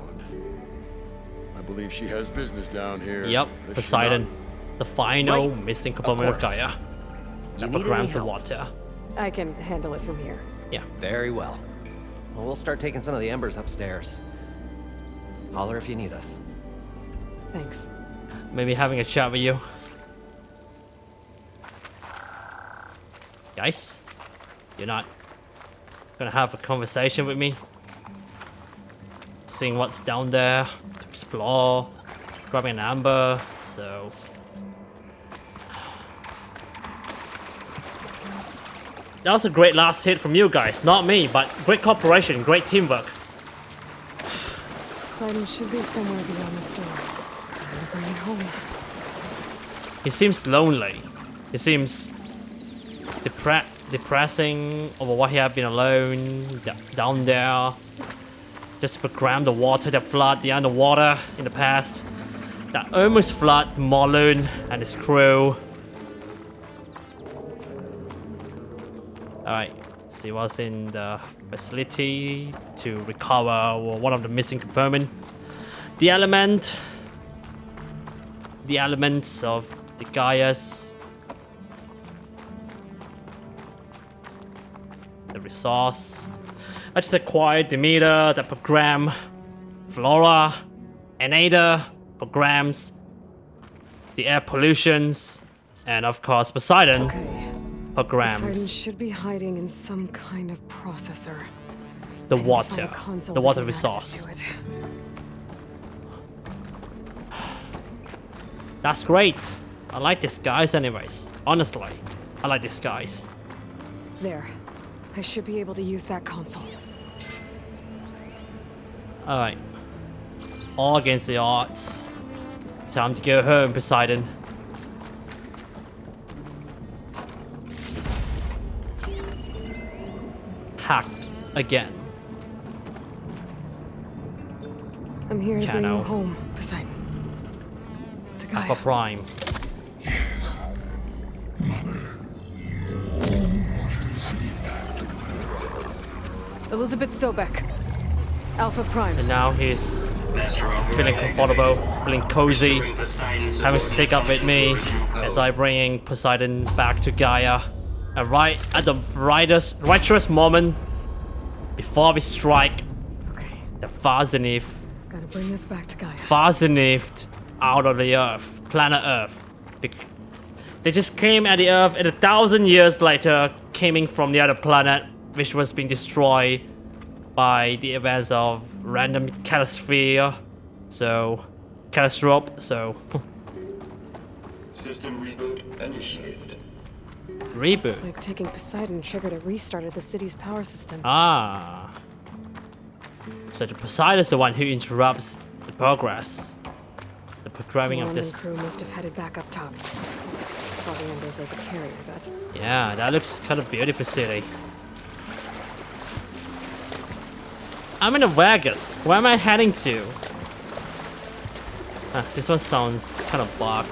I believe she has business down here. Yep, Does she Poseidon. not? The final Right. missing component of course. GAIA. You That need any programs the help? water. I can handle it from here. Yeah. Very well. Well, we'll start taking some of the embers upstairs. Holler if you need us. Thanks. Maybe having a chat with you. Guys, you're not gonna have a conversation with me? Seeing what's down there, to explore, grabbing an amber, so... That was a great last hit from you guys, not me, but great cooperation, great teamwork. Poseidon should be somewhere beyond this door. Time to bring it home. He seems lonely. He seems depressing over what he had been alone down there. Just to program the water that flooded the underwater in the past. That almost flooded Marlon and his crew. Alright, see what's in the facility to recover one of the missing components. The elements of the GAIAs. The resource. I just acquired the meter that program Flora and Ada programs the air pollutions, and of course Poseidon programs Poseidon should be hiding in some kind of processor. the I need to find water, a console the to water gain access resource. to it. That's great. I like this guys anyways. Honestly, I like this guys. There. I should be able to use that console. Alright. All against the odds. Time to go home, Poseidon. Hacked again. I'm here to bring Channel. you home, Poseidon. To Gaia. Alpha Prime. Elisabet Sobeck. Alpha Prime. And now he's feeling comfortable, feeling cozy, having to stick up with me as I bring Poseidon back to Gaia. And right at the righteous moment, before we strike Okay, the far zenith, gotta bring this back to Gaia. far zenith out of the Earth, planet Earth. They just came at the Earth, and 1,000 years later, coming from the other planet, which was being destroyed by the events of random catastrophe. So, catastrophe. So, System reboot initiated. reboot. It's like taking Poseidon triggered a restart of the city's power system. Ah. So the Poseidon's the one who interrupts the progress, the programming of Nora and this. crew must have headed back up top. Probably one of those they could carry, I bet. Yeah, that looks kind of beautiful city. I'm in Vegas. Where am I heading to? This one sounds kind of dark.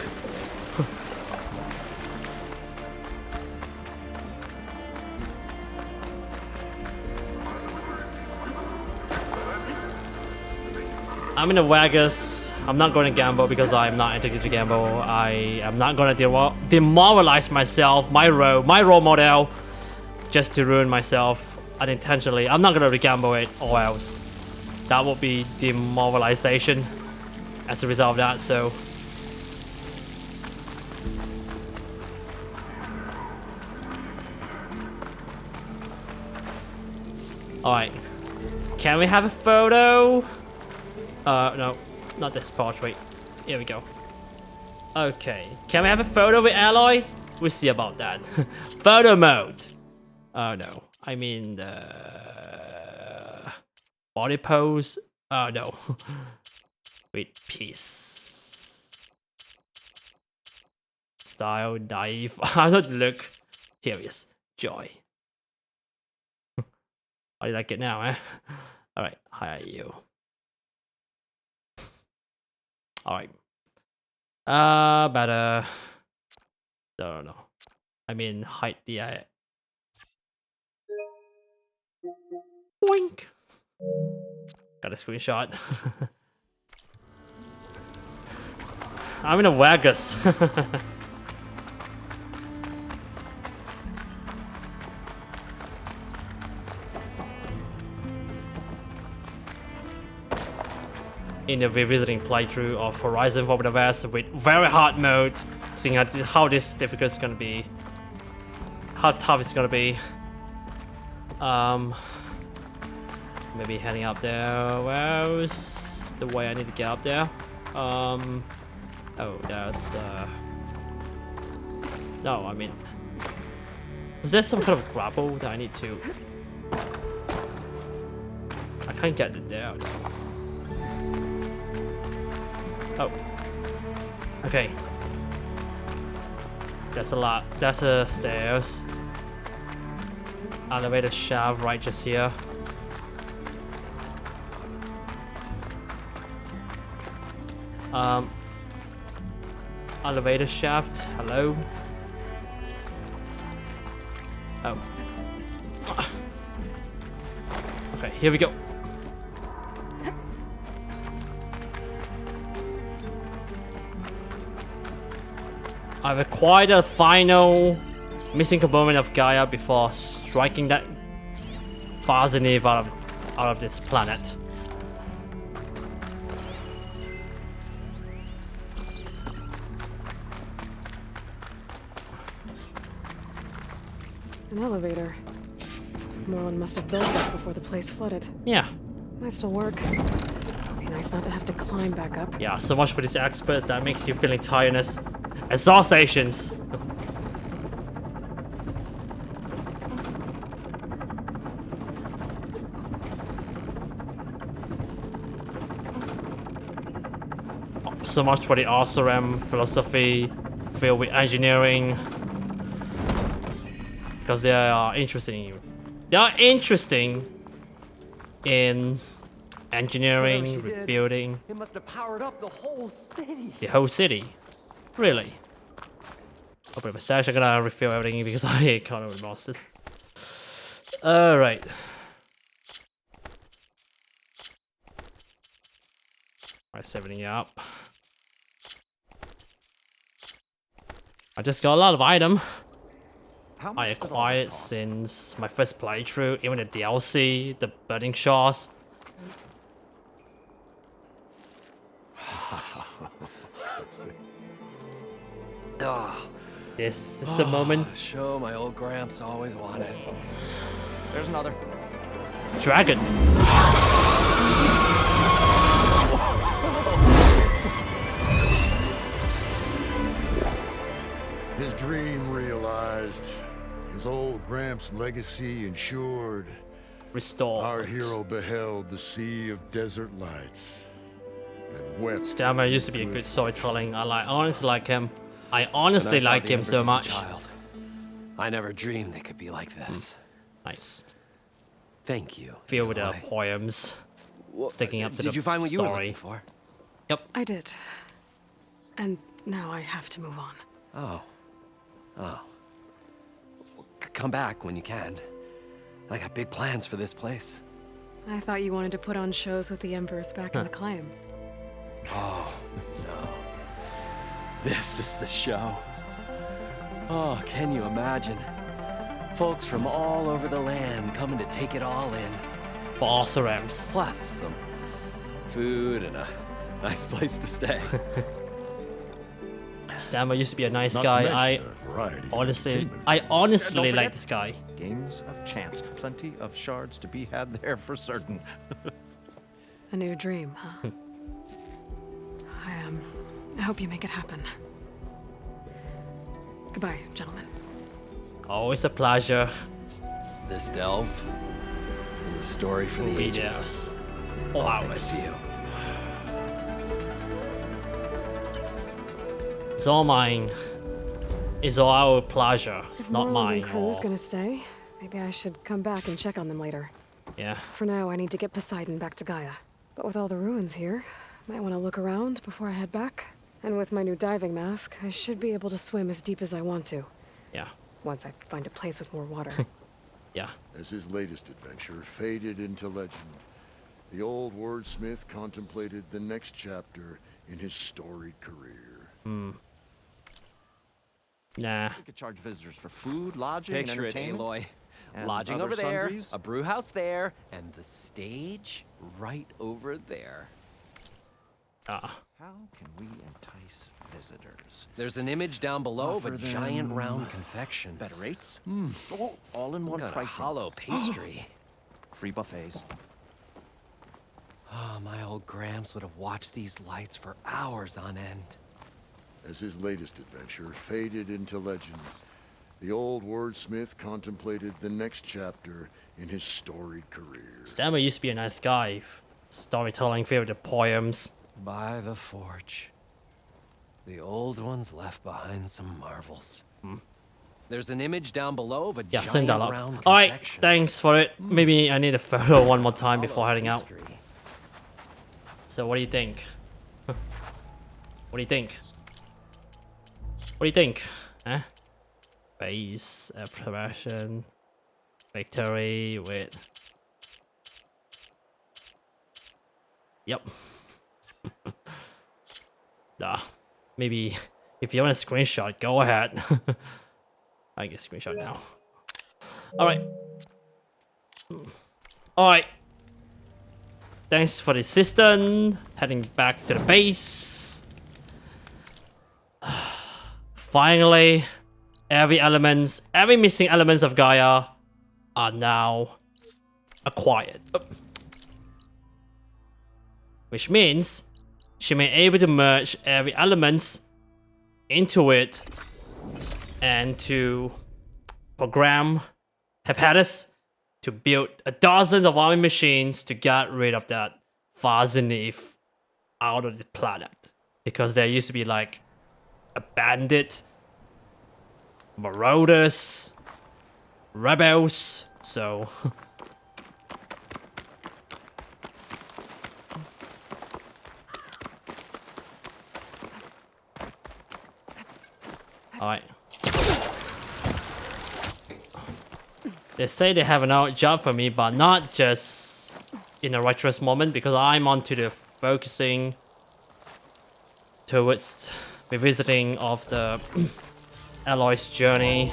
I'm in Vegas. I'm not going to gamble because I'm not addicted to gamble. I am not going to demoralize myself, my role model, just to ruin myself unintentionally. I'm not going to gamble it or else. That would be demoralization as a result of that, so. Alright. Can we have a photo? No. Not this part, wait. Here we go. Okay. Can we have a photo with Aloy? We'll see about that. Photo mode. Oh no. I mean the body pose. Oh no. Wait, peace. Style, naive. I don't look curious. Joy. How do you like it now, eh? Alright, how are you? Alright. Better. No, no. I mean, hide the Boink. Got a screenshot. I'm in a Vegas. In a revisiting playthrough of Horizon Forbidden West with very hard mode, seeing how this difficult is gonna be, how tough it's gonna be. Maybe heading up there. Where's the way I need to get up there? Oh, there's no, I mean, is there some kind of grapple that I need to? I can't get it there. Oh. Okay. That's a lot. That's a stairs. Elevator shaft right just here. Elevator shaft. Hello. Oh. Okay, here we go. I've acquired a final missing component of Gaia before striking that Fazeneve out of this planet. An elevator. Merlin must have built this before the place flooded. Yeah. Might still work. Be nice not to have to climb back up. Yeah, so much for these experts that makes you feeling tiredness. Exhaustations. so much for the RSRM philosophy filled with engineering. Because they are interesting. They are interesting in engineering, rebuilding. It must have powered up the whole city. The whole city. Really? Open my stash, I'm gonna refill everything because I kind of lost this. Alright. Alright, 70 up. I just got a lot of item. I acquired since my first playthrough, even the DLC, the burning shards. This is the moment. The show my old Gramps always wanted. There's another. Dragon. His dream realized. His old Gramps' legacy ensured. Restored. Our hero beheld the sea of desert lights and wept. Stammer used to be a good storytelling. I honestly like him. I honestly like him so much. I never dreamed they could be like this. Nice. Thank you. Filled with poems sticking up to the Did you find what you were story. looking for? Yep. I did. And now I have to move on. Oh. Oh. Come back when you can. I got big plans for this place. I thought you wanted to put on shows with the Empress back in the claim. Oh, no. This is the show. Oh, can you imagine? Folks from all over the land coming to take it all in. For RSRMs. Plus some food and a nice place to stay. Stammer used to be a nice Not to guy. mention I a variety of honestly entertainment. Don't like forget- this guy. Games of chance. Plenty of shards to be had there for certain. A new dream, huh? I hope you make it happen. Goodbye, gentlemen. Always a pleasure. This delve is a story for the Be ages. there. All Thanks hours. to you. It's all mine. It's all our pleasure, If not Moreland mine. and crew's Or- gonna stay, maybe I should come back and check on them later. Yeah. For now, I need to get Poseidon back to Gaia. But with all the ruins here, might want to look around before I head back. And with my new diving mask, I should be able to swim as deep as I want to, Yeah. once I find a place with more water. Yeah. As his latest adventure faded into legend, the old wordsmith contemplated the next chapter in his storied career. Nah. We could charge visitors for food, lodging, Picture and it, entertainment. Aloy. and Lodging other over there, sundries. a brew house there, and the stage right over there. Ah. How can we entice visitors? There's an image down below of Offer a giant them round confection. Better rates? Oh, all in Some one kind of pricing. hollow pastry. Free buffets. Oh, my old Gramps would have watched these lights for hours on end. As his latest adventure faded into legend, the old wordsmith contemplated the next chapter in his storied career. Stammer used to be a nice guy. Storytelling filled with poems. By the forge. The old ones left behind some marvels. There's an image down below of a Yeah, giant same dialogue. round Alright, confection. thanks for it. Maybe I need a photo one more time before Hollow heading out. pastry. So what do you think? What do you think? What do you think? Huh? Base, progression, victory with... Yep. Nah. Maybe if you want a screenshot, go ahead. I can get a screenshot now. Alright. Alright. Thanks for the assistant. Heading back to the base. Finally, every missing elements of Gaia are now acquired. Which means she may be able to merge every element into it and to program Hepatis to build a dozen of army machines to get rid of that Fazenif out of the planet. because there used to be like a bandit, marauders, rebels, so alright. They say they have another job for me, but not just in a righteous moment, because I'm on to the focusing towards revisiting of the Aloy's journey.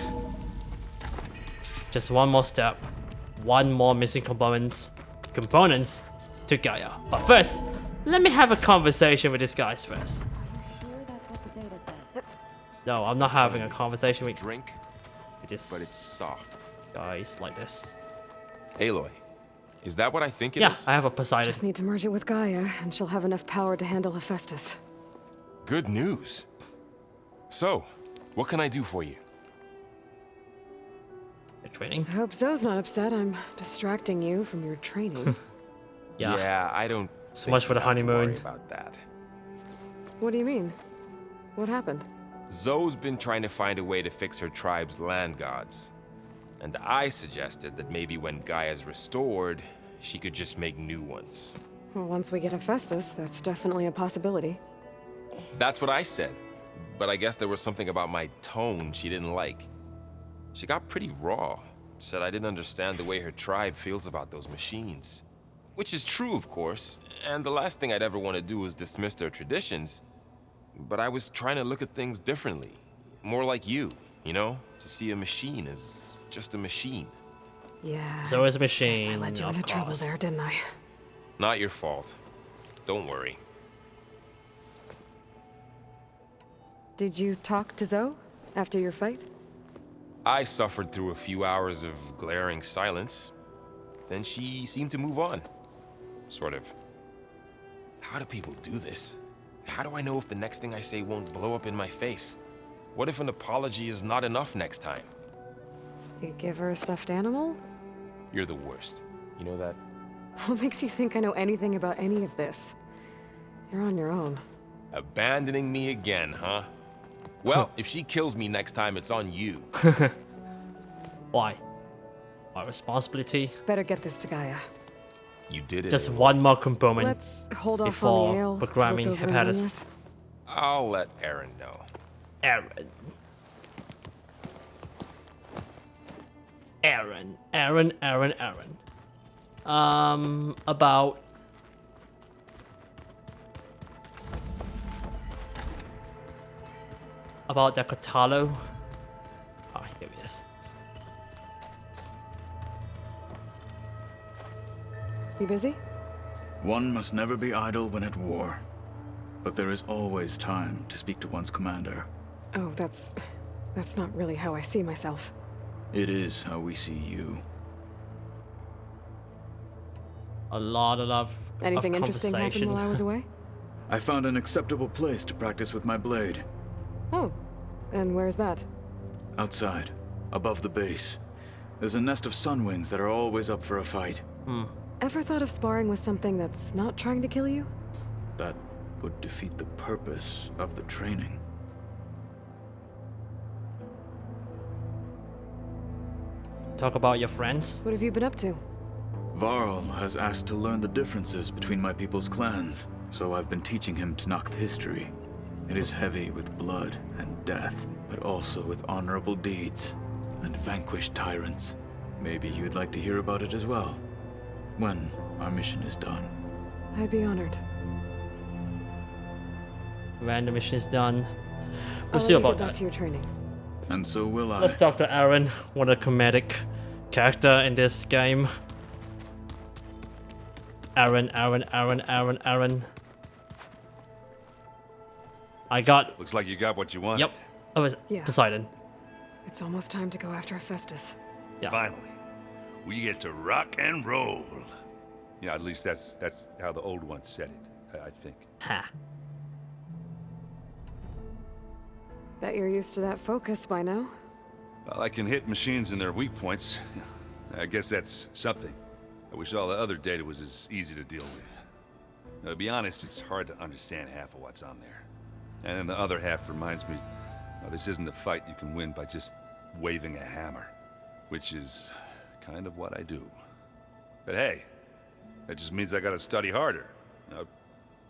Just one more step, one more missing components to Gaia. But first, let me have a conversation with these guys first. No, I'm not having a conversation with Drink, this, but it's soft. guys like this. Aloy, is that what I think it Yeah, is? I have a Poseidon. Just need to merge it with Gaia, and she'll have enough power to handle Hephaestus. Good news. So, what can I do for you? Your training? I hope Zoe's not upset I'm distracting you from your training. Yeah. I don't. So much for the think we have to worry honeymoon. about that. What do you mean? What happened? Zoe's been trying to find a way to fix her tribe's land gods. And I suggested that maybe when Gaia's restored, she could just make new ones. Well, once we get Hephaestus, that's definitely a possibility. That's what I said. But I guess there was something about my tone she didn't like. She got pretty raw. Said I didn't understand the way her tribe feels about those machines. Which is true, of course. And the last thing I'd ever want to do is dismiss their traditions. But I was trying to look at things differently. More like you know? To see a machine as just a machine. Yeah. So is a Guess I machine, led you of into trouble course. there, didn't I? Not your fault. Don't worry. Did you talk to Zoe after your fight? I suffered through a few hours of glaring silence. Then she seemed to move on. Sort of. How do people do this? How do I know if the next thing I say won't blow up in my face? What if an apology is not enough next time? You give her a stuffed animal? You're the worst. You know that? What makes you think I know anything about any of this? You're on your own. Abandoning me again, huh? Well, if she kills me next time, it's on you. Why? My responsibility? Better get this to Gaia. You did it. Just Aloy. one more component Let's hold off before on the ale till programming it's over and done Hephaestus. with. I'll let Aaron know. Aaron. About the Catalo. Ah, here it is. You busy? One must never be idle when at war. But there is always time to speak to one's commander. Oh, that's not really how I see myself. It is how we see you. A lot of Anything interesting happened conversation. while I was away? I found an acceptable place to practice with my blade. Oh, and where's that? Outside, above the base. There's a nest of sunwings that are always up for a fight. Ever thought of sparring with something that's not trying to kill you? That would defeat the purpose of the training. Talk about your friends. What have you been up to? Varl has asked to learn the differences between my people's clans, so I've been teaching him Tanakh history. It is heavy with blood and death, but also with honorable deeds and vanquished tyrants. Maybe you'd like to hear about it as well, when our mission is done. I'd be honored. When the mission is done, I'll we'll see let you about get back that. to your training. And so will I. Let's talk to Aaron, one of the comedic character in this game. Aaron. I got. Looks like you got what you wanted. Yep. Oh, it's Yeah. Poseidon. It's almost time to go after Hephaestus. Yeah. Finally, we get to rock and roll. Yeah, at least that's how the old one said it, I think. Ha. Bet you're used to that focus by now. Well, I can hit machines in their weak points. I guess that's something. I wish all the other data was as easy to deal with. Now, to be honest, it's hard to understand half of what's on there. And then the other half reminds me, this isn't a fight you can win by just waving a hammer. Which is kind of what I do. But hey, that just means I gotta study harder.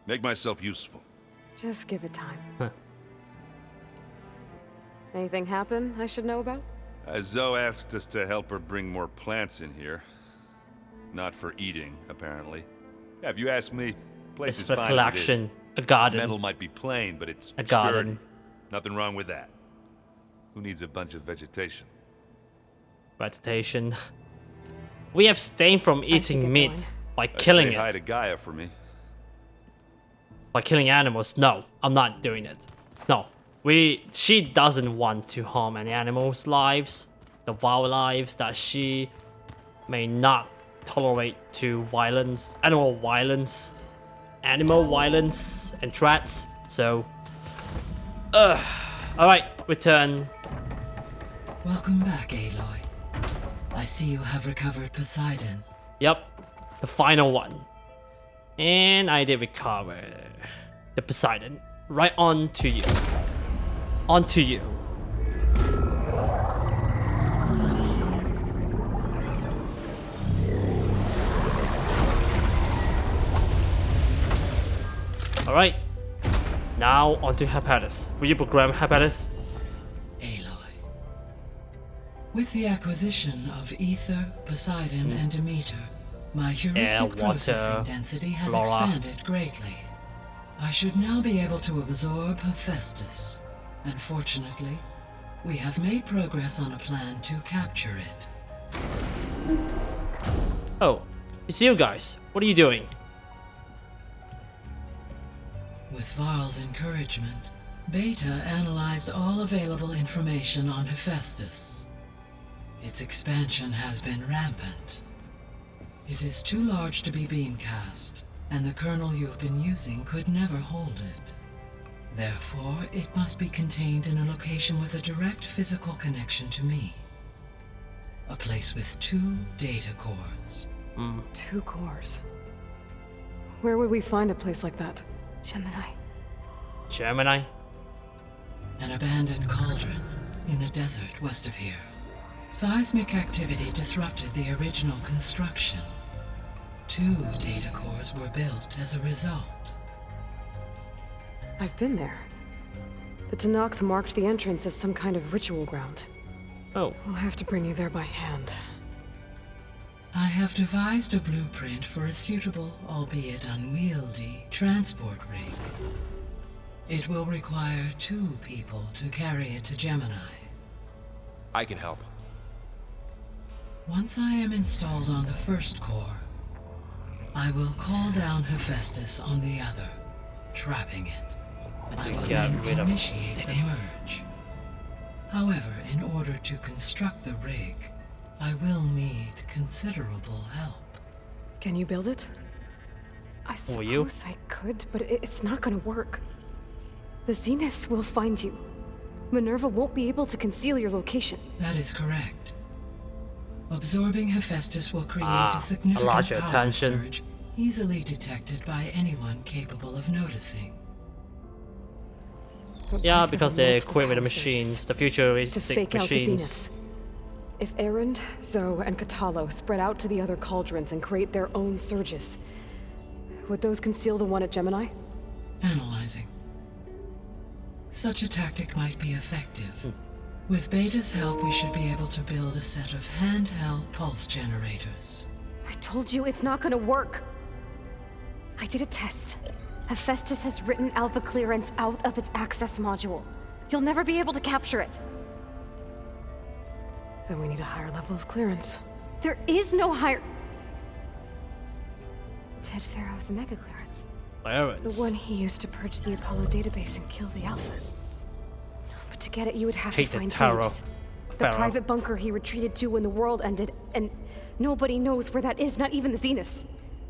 Make myself useful. Just give it time. Huh. Anything happen I should know about? Zoe asked us to help her bring more plants in here. Not for eating, apparently. Yeah, if you ask me, place It's is for fine collection. as it A is. garden. Metal might be plain, but it's A sturdy. garden. Nothing wrong with that. Who needs a bunch of vegetation? Vegetation. We abstain from get eating meat going. by killing Say hi it. to GAIA for me. By killing animals. No, I'm not doing it. No. She doesn't want to harm any animals' lives. The wildlife that she may not tolerate to violence. Animal violence, and threats. So, alright, return. Welcome back, Aloy. I see you have recovered Poseidon. Yep, the final one. And I did recover the Poseidon. Right on to you. On to you. Alright. Now on to Hepatis. Will you program Hepatis? Aloy. With the acquisition of Ether, Poseidon, and Demeter, my heuristic water, processing density has flora. expanded greatly. I should now be able to absorb Hephaestus. Unfortunately, we have made progress on a plan to capture it. Oh, it's you guys. What are you doing? With Varl's encouragement, Beta analyzed all available information on Hephaestus. Its expansion has been rampant. It is too large to be beamcast, and the kernel you've been using could never hold it. Therefore, it must be contained in a location with a direct physical connection to me. A place with 2 data cores. 2 cores. Where would we find a place like that? Gemini. Gemini? An abandoned cauldron in the desert west of here. Seismic activity disrupted the original construction. 2 data cores were built as a result. I've been there. The Tanakh marked the entrance as some kind of ritual ground. Oh, We'll have to bring you there by hand. I have devised a blueprint for a suitable, albeit unwieldy, transport rig. It will require 2 people to carry it to Gemini. I can help. Once I am installed on the first core, I will call down Hephaestus on the other, trapping it. I will get then rid of initiate the merge. However, in order to construct the rig, I will need considerable help. Can you build it? I Will you? suppose I could, but it's not gonna work. The Zeniths will find you. Minerva won't be able to conceal your location. That is correct. Absorbing Hephaestus will create Ah, a significant larger power attention. surge, easily detected by anyone capable of noticing. But yeah, what if there because were they multiple equip with the power surges machines, the to futuristic fake out the machines. Zeniths? If Erend, Zoe, and Katalo spread out to the other cauldrons and create their own surges, would those conceal the one at Gemini? Analyzing. Such a tactic might be effective. With Beta's help, we should be able to build a set of handheld pulse generators. I told you it's not gonna work. I did a test. Hephaestus has written alpha clearance out of its access module. You'll never be able to capture it. Then we need a higher level of clearance. There is no higher... Ted Pharaoh's mega clearance. The Clearance. one he used to purge the Apollo database and kill the alphas. But to get it, you would have Hate to the find terror. Thebes. The Pharaoh. private bunker he retreated to when the world ended, and nobody knows where that is, not even the Zeniths.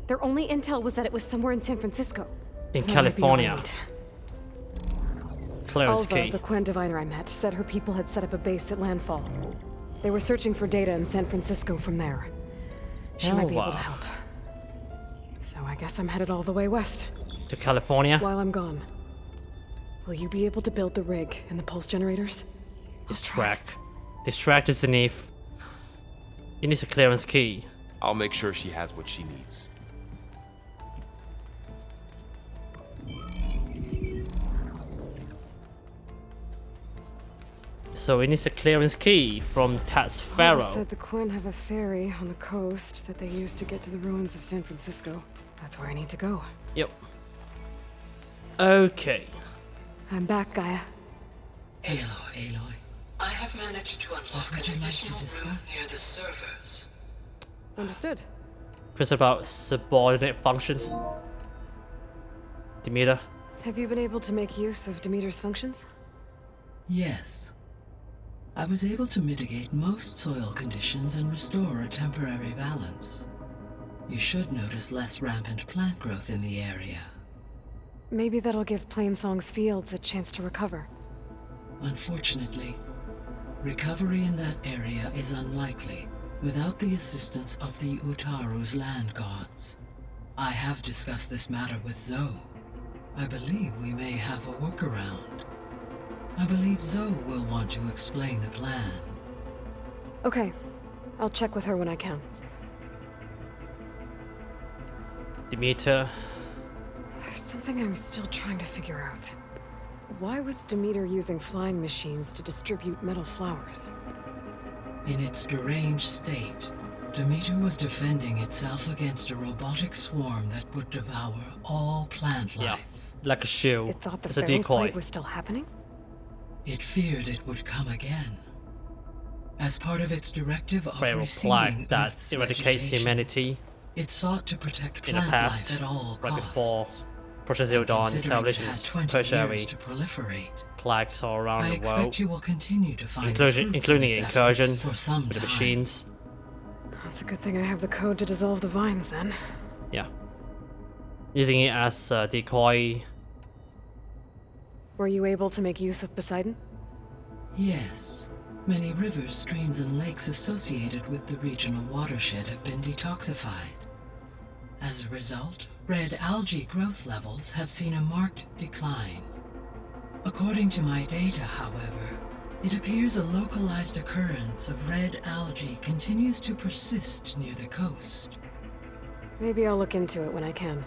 Their only intel was that it was somewhere in San Francisco. In That might be California. all right. Clearance Alva, key. the Quen diviner I met, said her people had set up a base at landfall. They were searching for data in San Francisco from there. She might be able to Alva. help. So I guess I'm headed all the way west. To California. While I'm gone, Will you be able to build the rig and the pulse generators? Distract the Zenith. It needs a clearance key. I'll make sure she has what she needs. So it needs a clearance key from Tats Nora Pharaoh. said the Quinn have a ferry on the coast that they use to get to the ruins of San Francisco. That's where I need to go. Yep. Okay. I'm back, Gaia. Aloy. I have managed to unlock an additional room near the servers. Understood. It's about subordinate functions. Demeter. Have you been able to make use of Demeter's functions? Yes. I was able to mitigate most soil conditions and restore a temporary balance. You should notice less rampant plant growth in the area. Maybe that'll give Plainsong's fields a chance to recover. Unfortunately, recovery in that area is unlikely without the assistance of the Utaru's land gods. I have discussed this matter with Zoe. I believe we may have a workaround. I believe Zoe will want to explain the plan. Okay. I'll check with her when I can. Demeter. There's something I'm still trying to figure out. Why was Demeter using flying machines to distribute metal flowers? In its deranged state, Demeter was defending itself against a robotic swarm that would devour all plant life. Yeah, like a shield. It thought the It's a feral decoy. plague was still happening? It feared it would come again. As part of its directive of Feral receding plague that Earth's eradicates vegetation, humanity it sought to protect in the plant past, life at all right costs. before Protozoan Considering it civilizations, had 20 tertiary years to proliferate, plagues all around I the expect world, you will continue to find including the fruits of its incursion efforts for some with the time. machines. That's a good thing I have the code to dissolve the vines, then. Yeah. Using it as a decoy. Were you able to make use of Poseidon? Yes. Many rivers, streams, and lakes associated with the regional watershed have been detoxified. As a result, red algae growth levels have seen a marked decline. According to my data, however, it appears a localized occurrence of red algae continues to persist near the coast. Maybe I'll look into it when I can.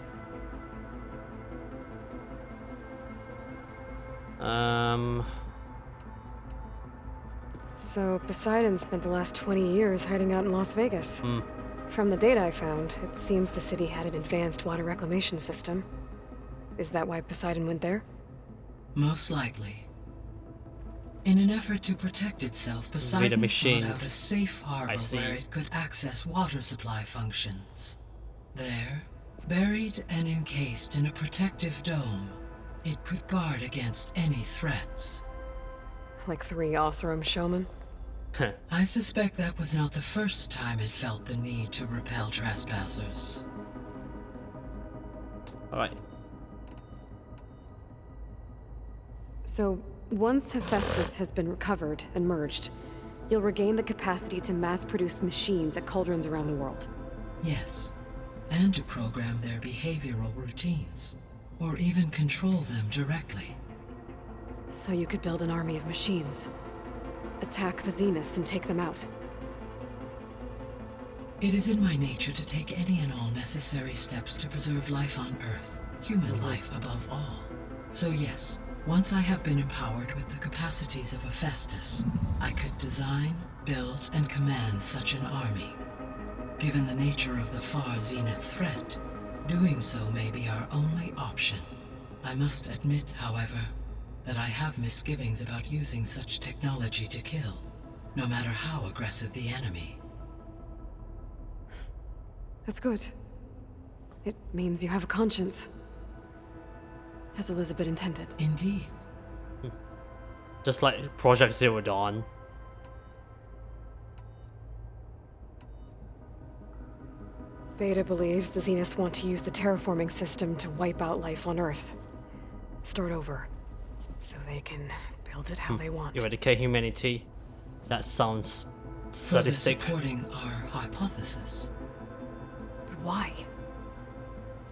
So Poseidon spent the last 20 years hiding out in Las Vegas. From the data I found, it seems the city had an advanced water reclamation system. Is that why Poseidon went there? Most likely. In an effort to protect itself, Poseidon sought out a safe harbor where it could access water supply functions. There, buried and encased in a protective dome, it could guard against any threats. Like 3 Oseram showmen? I suspect that was not the first time it felt the need to repel trespassers. Alright. So, once Hephaestus has been recovered and merged, you'll regain the capacity to mass-produce machines at cauldrons around the world. Yes, and to program their behavioral routines, or even control them directly. So you could build an army of machines. Attack the Zeniths and take them out. It is in my nature to take any and all necessary steps to preserve life on Earth, human life above all. So yes, once I have been empowered with the capacities of Hephaestus, I could design, build, and command such an army. Given the nature of the far Zenith threat, doing so may be our only option. I must admit, however, that I have misgivings about using such technology to kill, no matter how aggressive the enemy. That's good. It means you have a conscience. As Elisabet intended. Indeed. Just like Project Zero Dawn. Beta believes the Zeniths want to use the terraforming system to wipe out life on Earth. Start over. So they can build it how they want. Eradicate humanity. That sounds sadistic. Further supporting our hypothesis. But why?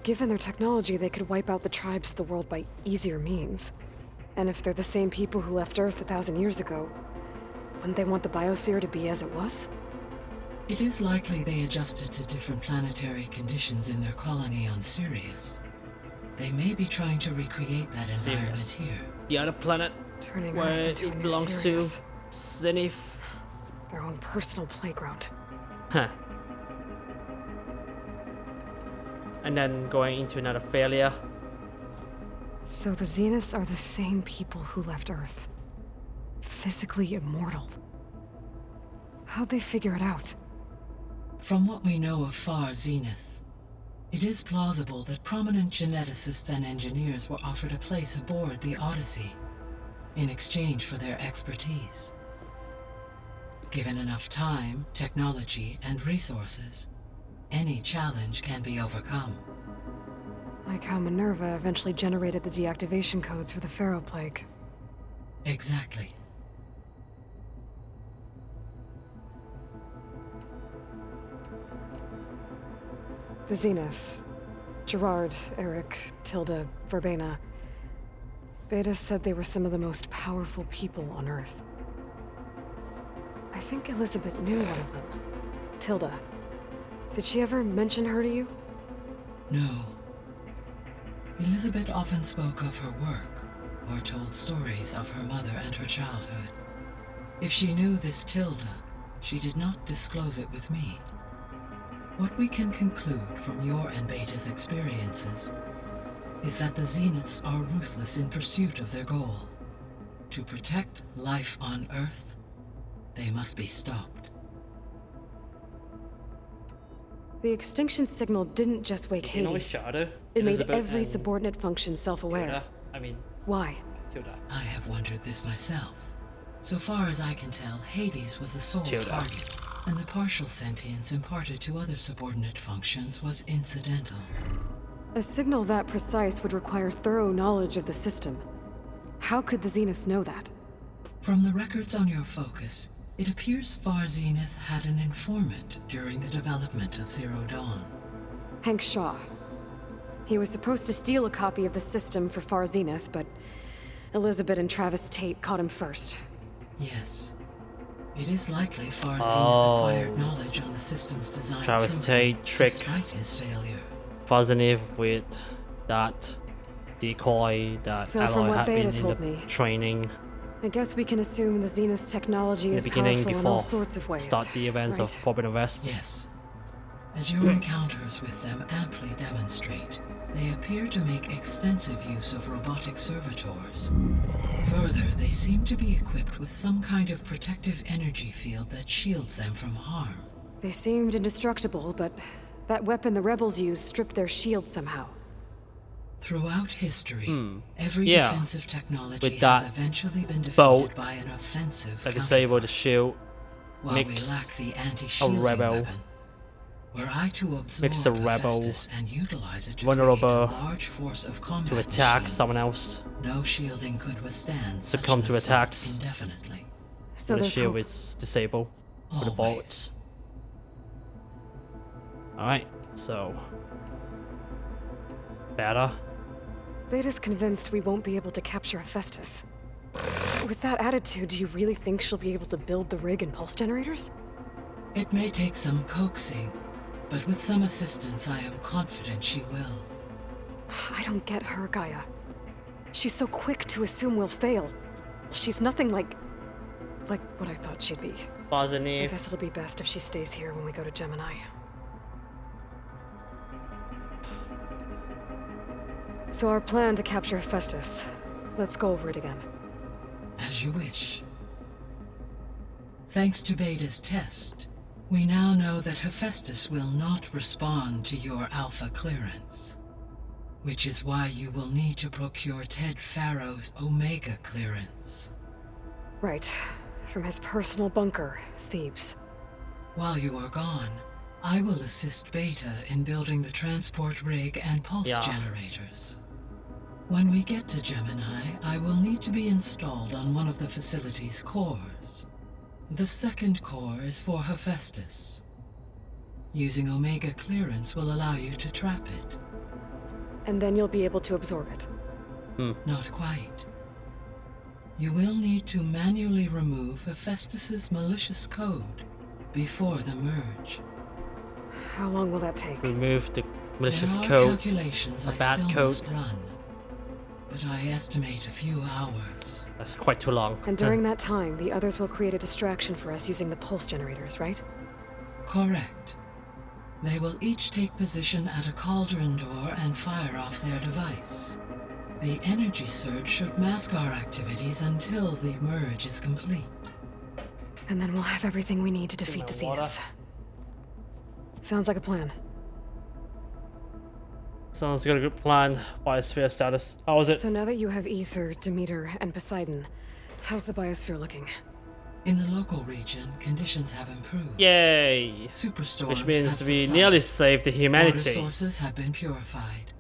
Given their technology, they could wipe out the tribes of the world by easier means. And if they're the same people who left Earth 1,000 years ago, wouldn't they want the biosphere to be as it was? It is likely they adjusted to different planetary conditions in their colony on Sirius. They may be trying to recreate that environment here. The other planet Turning where Earth into a it new belongs Sirius. to. Zenith. Their own personal playground. Huh. And then going into another failure. So the Zeniths are the same people who left Earth. Physically immortal. How'd they figure it out? From what we know of Far Zenith, it is plausible that prominent geneticists and engineers were offered a place aboard the Odyssey in exchange for their expertise. Given enough time, technology, and resources, any challenge can be overcome. Like how Minerva eventually generated the deactivation codes for the Pharaoh Plague. Exactly. The Zeniths. Gerard, Eric, Tilda, Verbena. Beta said they were some of the most powerful people on Earth. I think Elisabet knew one of them. Tilda. Did she ever mention her to you? No. Elisabet often spoke of her work, or told stories of her mother and her childhood. If she knew this Tilda, she did not disclose it with me. What we can conclude from your and Beta's experiences is that the Zeniths are ruthless in pursuit of their goal. To protect life on Earth, they must be stopped. The extinction signal didn't just wake Hades. It made every subordinate function self-aware. Why? I have wondered this myself. So far as I can tell, Hades was the sole target, and the partial sentience imparted to other subordinate functions was incidental. A signal that precise would require thorough knowledge of the system. How could the Zeniths know that? From the records on your focus, it appears Far Zenith had an informant during the development of Zero Dawn. Hank Shaw. He was supposed to steal a copy of the system for Far Zenith, but Elisabet and Travis Tate caught him first. Yes. It is likely Far Zenith acquired knowledge on the system's design Travis Tate trick despite his failure. Far Zenith with that decoy that So from Aloy what had Beta been in told the me, training I guess we can assume the Zenith's technology in the is beginning powerful in all before sorts of ways. start the events of right? Forbidden West. Yes. As your encounters with them amply demonstrate, they appear to make extensive use of robotic servitors. Further, they seem to be equipped with some kind of protective energy field that shields them from harm. They seemed indestructible, but that weapon the rebels used stripped their shield somehow. Throughout history, every Yeah. defensive technology With has that eventually been defeated bolt by an offensive that disable the counterpart. shield, While we makes lack the a anti-shielding rebel weapon, were I to absorb makes a rebel Hephaestus and utilize it to vulnerable create a large force of combat to attack machines, someone else. no shielding could withstand such Succumb an to assault attacks. indefinitely. So the there's shield hope. is disabled with the Always. bullets. Alright, so better. Beta's convinced we won't be able to capture Hephaestus. With that attitude, do you really think she'll be able to build the rig and pulse generators? It may take some coaxing, but with some assistance I am confident she will. I don't get her, Gaia. She's so quick to assume we'll fail. She's nothing like what I thought she'd be. I Positive. guess it'll be best if she stays here when we go to Gemini. So our plan to capture Hephaestus. Let's go over it again. As you wish. Thanks to Beta's test, we now know that Hephaestus will not respond to your Alpha clearance. Which is why you will need to procure Ted Farrow's Omega clearance. Right. From his personal bunker, Thebes. While you are gone, I will assist Beta in building the transport rig and pulse generators. When we get to Gemini, I will need to be installed on one of the facility's cores. The second core is for Hephaestus. Using Omega clearance will allow you to trap it. And then you'll be able to absorb it. Not quite. You will need to manually remove Hephaestus's malicious code before the merge. How long will that take? Remove the malicious There are code. calculations A I bad still code. must run, but I estimate a few hours. That's quite too long. And during that time, the others will create a distraction for us using the pulse generators, right? Correct. They will each take position at a cauldron door and fire off their device. The energy surge should mask our activities until the merge is complete. And then we'll have everything we need to defeat the water. Zeniths. Sounds like a plan. Sounds like a good plan. Biosphere status. How is it? So now that you have Ether, Demeter, and Poseidon, how's the biosphere looking? In the local region, conditions have improved. Yay! Superstorms Which means have we subsided. nearly saved the Water humanity. sources have been purified,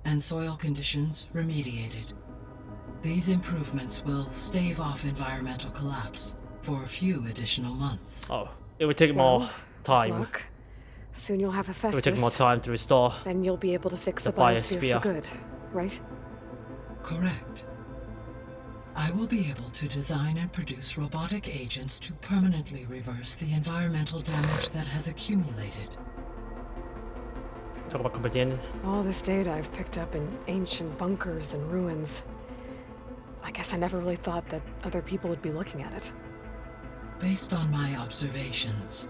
and soil conditions remediated. These improvements will stave off environmental collapse for a few additional months. Oh, it would take more Well, time. with luck, soon you'll have It would Hephaestus. take more time to restore. Then you'll be able to fix the the biosphere biosphere. for good, right? Correct. I will be able to design and produce robotic agents to permanently reverse the environmental damage that has accumulated. Talk about companion. All this data I've picked up in ancient bunkers and ruins. I guess I never really thought that other people would be looking at it. Based on my observations,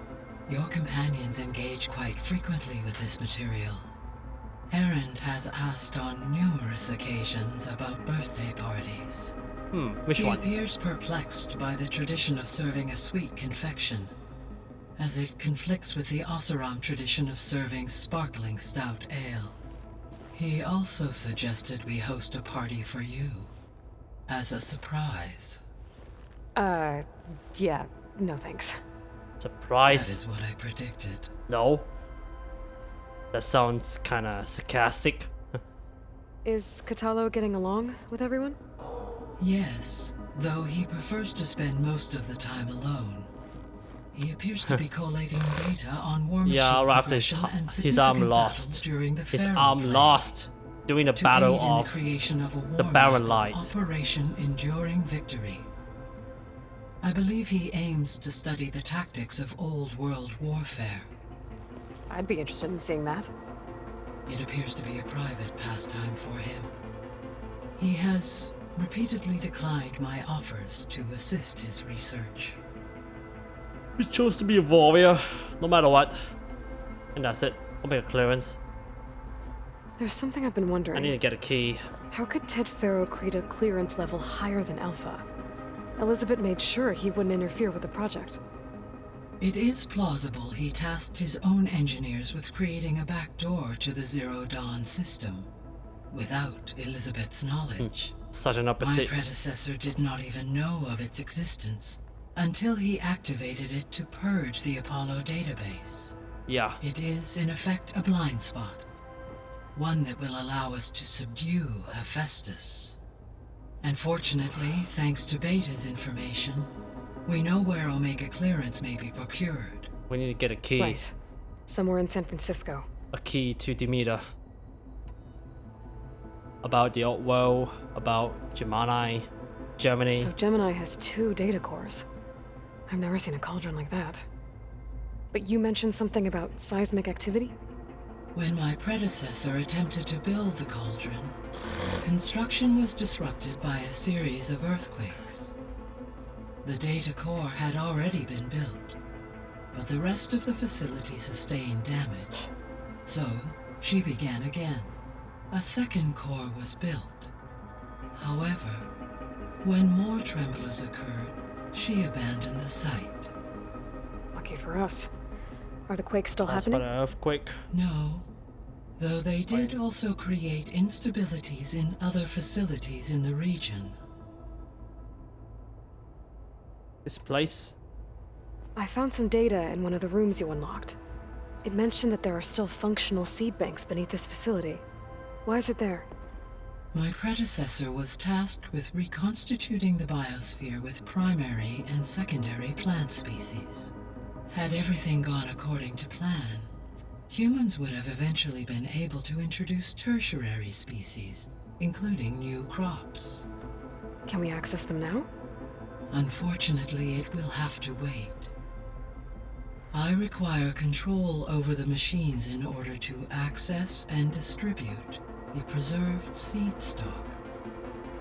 your companions engage quite frequently with this material. Erend has asked on numerous occasions about birthday parties. Which He one? appears perplexed by the tradition of serving a sweet confection, as it conflicts with the Oseram tradition of serving sparkling stout ale. He also suggested we host a party for you, as a surprise. Yeah, no thanks. That Surprise? is what I predicted. No. That sounds kinda sarcastic. Is Katalo getting along with everyone? Yes, though he prefers to spend most of the time alone. He appears to be collating data on war machine Yeah, right after his progression and arm significant lost. battles during the His Pharaoh arm Plague. lost during the To battle aid in of the creation of a the war Barren map of Light. Operation Enduring Victory. I believe he aims to study the tactics of old world warfare. I'd be interested in seeing that. It appears to be a private pastime for him. He has repeatedly declined my offers to assist his research. He chose to be a warrior, no matter what. And that's it. I'll make a clearance. There's something I've been wondering. I need to get a key. How could Ted Faro create a clearance level higher than Alpha? Elisabet made sure he wouldn't interfere with the project. It is plausible he tasked his own engineers with creating a backdoor to the Zero Dawn system, without Elisabet's knowledge. Such an My opposite. predecessor did not even know of its existence until he activated it to purge the Apollo database. Yeah. It is, in effect, a blind spot. One that will allow us to subdue Hephaestus. And fortunately, thanks to Beta's information, we know where Omega clearance may be procured. We need to get a key. Right. Somewhere in San Francisco. A key to Demeter. About the old world, about Gemini, Germany. So Gemini has 2 data cores. I've never seen a cauldron like that. But you mentioned something about seismic activity? When my predecessor attempted to build the cauldron, construction was disrupted by a series of earthquakes. The data core had already been built, but the rest of the facility sustained damage. So, she began again. A second core was built. However, when more tremblers occurred, she abandoned the site. Lucky for us. Are the quakes still That's happening? about an earthquake. No, though they did also create instabilities in other facilities in the region. This place. I found some data in one of the rooms you unlocked. It mentioned that there are still functional seed banks beneath this facility. Why is it there? My predecessor was tasked with reconstituting the biosphere with primary and secondary plant species. Had everything gone according to plan, humans would have eventually been able to introduce tertiary species, including new crops. Can we access them now? Unfortunately, it will have to wait. I require control over the machines in order to access and distribute the preserved seed stock.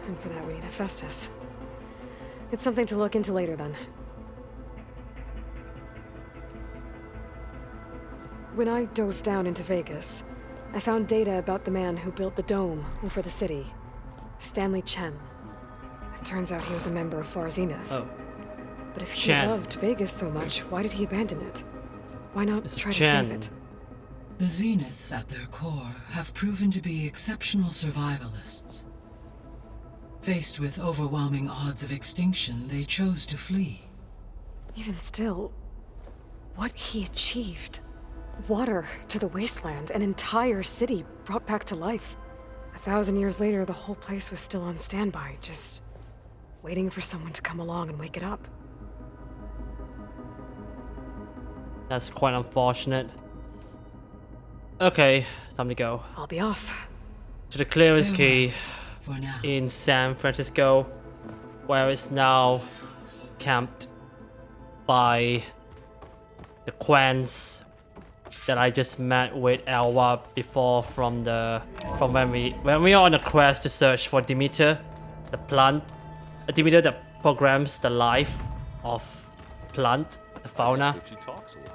And for that we need Hephaestus. It's something to look into later then. When I dove down into Vegas, I found data about the man who built the dome over the city, Stanley Chen. It turns out he was a member of Far Zenith. Oh. But if he Chen. loved Vegas so much, why did he abandon it? Why not It's try to Chen. save it? The Zeniths at their core have proven to be exceptional survivalists. Faced with overwhelming odds of extinction, they chose to flee. Even still, what he achieved. Water to the wasteland, an entire city brought back to life. 1,000 years later, the whole place was still on standby, just waiting for someone to come along and wake it up. That's quite unfortunate. Okay, time to go. I'll be off. To the clearance key For now. in San Francisco, where it's now camped by the Quens that I just met with Elwa before from when we are on a quest to search for Demeter, the plant, Demeter that programs the life of plant, the fauna. If she talks a lot.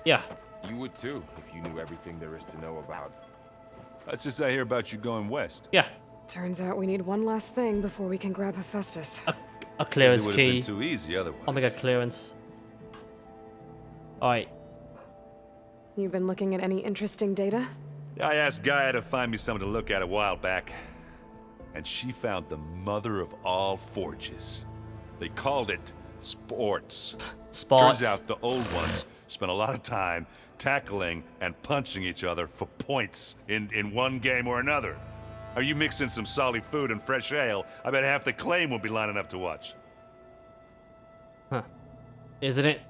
Yeah, You would too, if you knew everything there is to know about. That's just I hear about you going west. yeah, Turns out we need one last thing before we can grab Hephaestus. a clearance It would have key. been too easy otherwise. Omega clearance. Alright, You've been looking at any interesting data? I asked Gaia to find me something to look at a while back, and she found the mother of all forges. They called it sports. spots. Turns out the old ones spent a lot of time tackling and punching each other for points in one game or another. Are you mixing some solid food and fresh ale? I bet half the claim will be lining up to watch. Huh. Isn't it?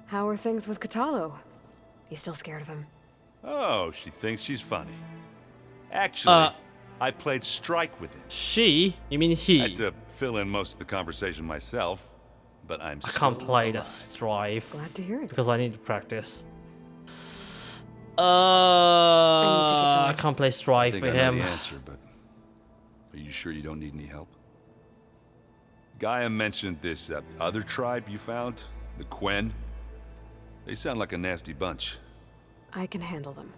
How are things with Catalo? You still scared of him? Oh, she thinks she's funny. Actually, I played strike with him. She? You mean I he? had to fill in most of the conversation myself, but I'm I can't still play the alive. strife Glad to hear it. because I need to practice. need to I keep can't play I strife think with I know him. the answer, but are you sure you don't need any help? Gaia mentioned this other tribe you found, the Quen. They sound like a nasty bunch. I can handle them.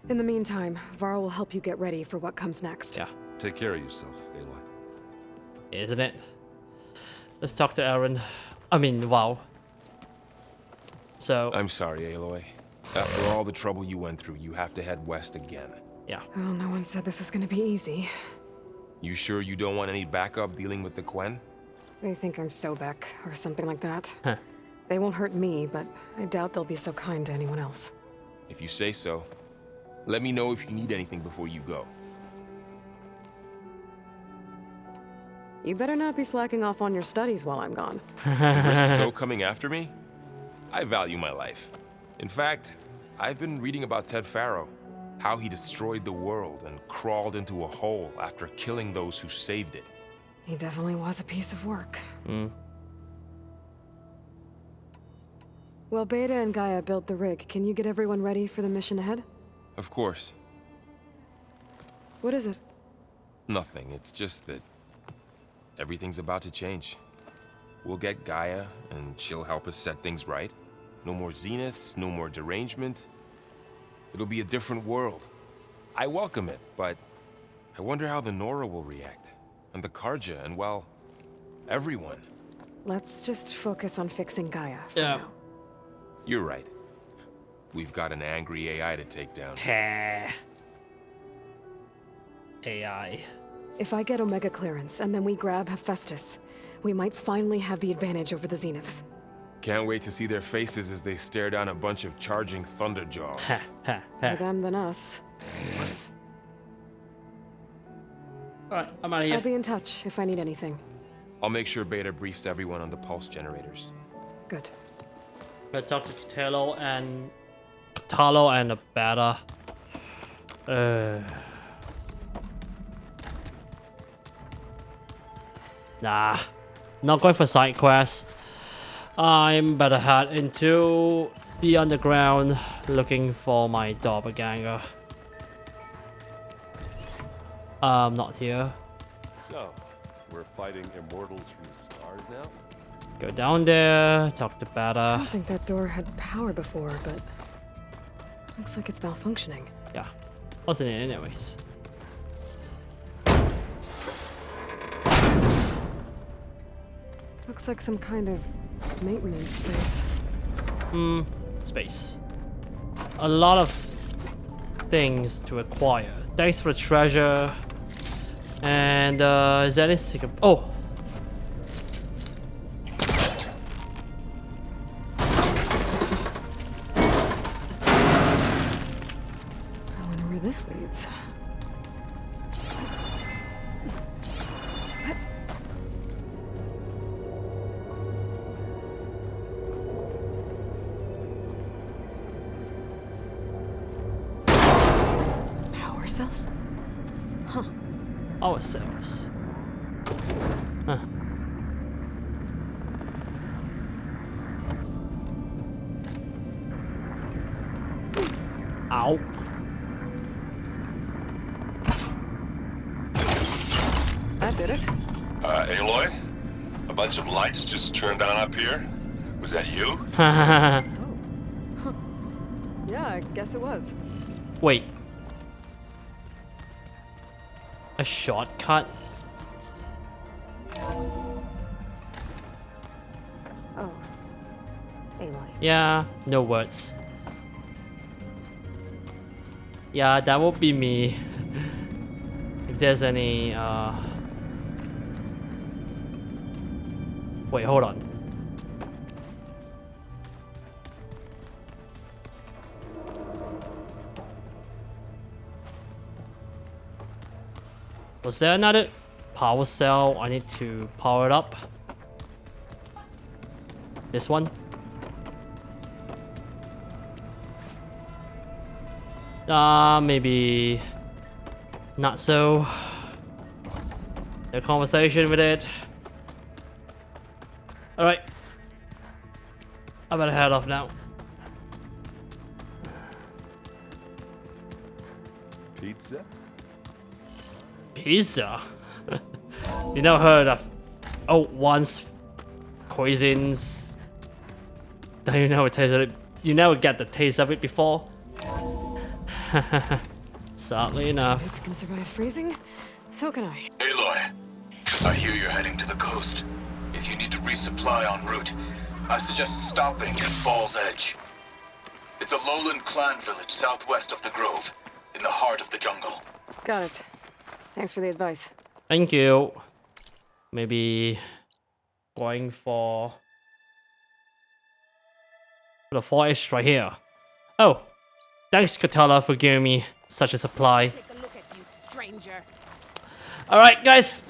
In the meantime, Varl will help you get ready for what comes next. Yeah, Take care of yourself, Aloy. isn't it? Let's talk to Aaron. I mean, wow. So, I'm sorry, Aloy. After all the trouble you went through, you have to head west again. yeah. Well, no one said this was gonna be easy. You sure you don't want any backup dealing with the Quen? They think I'm Sobeck, or something like that. Huh. They won't hurt me, but I doubt they'll be so kind to anyone else. If you say so. Let me know if you need anything before you go. You better not be slacking off on your studies while I'm gone. You risk so coming after me? I value my life. In fact, I've been reading about Ted Faro, how he destroyed the world and crawled into a hole after killing those who saved it. He definitely was a piece of work. Well, Beta and Gaia built the rig. Can you get everyone ready for the mission ahead? Of course. What is it? Nothing. It's just that everything's about to change. We'll get Gaia, and she'll help us set things right. No more Zeniths, no more derangement. It'll be a different world. I welcome it, but I wonder how the Nora will react. And the Karja, and well, everyone. Let's just focus on fixing Gaia for Yeah. now. You're right. We've got an angry AI to take down. AI. If I get Omega clearance and then we grab Hephaestus, we might finally have the advantage over the Zeniths. Can't wait to see their faces as they stare down a bunch of charging thunderjaws. More them than us. Alright, I'm out of I'll here. be in touch if I need anything. I'll make sure Beta briefs everyone on the pulse generators. Good. Gonna talk to Catalo and the Beta. Nah, Not going for side quests. I'm better head into the underground looking for my doppelganger. Not here. So, we're fighting immortals from the stars now? Go down there, talk to I Beta. don't think that door had power before, but looks like it's malfunctioning. Yeah, wasn't it anyways? Looks like some kind of maintenance space. Space. A lot of things to acquire. Thanks for the treasure. And is that it? Oh! I wonder where this leads. Power cells? Huh. Ourselves. Huh. Ow. That did it. Aloy? A bunch of lights just turned on up here? Was that you? Yeah, I guess it was. Wait. A shortcut? Oh. Aloy. Yeah, no words. Yeah, that would be me. If there's any, Wait, hold on. Was there another power cell? I need to power it up. This one? Maybe not so. No conversation with it. Alright. I better head off now. Pizza? Pizza? You never heard of once cuisines? Don't you know what taste of it? You never get the taste of it before? Sadly enough. If you can survive freezing, so can I. Aloy, I hear you're heading to the coast. If you need to resupply en route, I suggest stopping at Fall's Edge. It's a lowland clan village southwest of the Grove, in the heart of the jungle. Got it. Thanks for the advice. Thank you. Maybe going for the forest right here. Oh, thanks Katala for giving me such a supply. Take a look at you, stranger. Alright guys,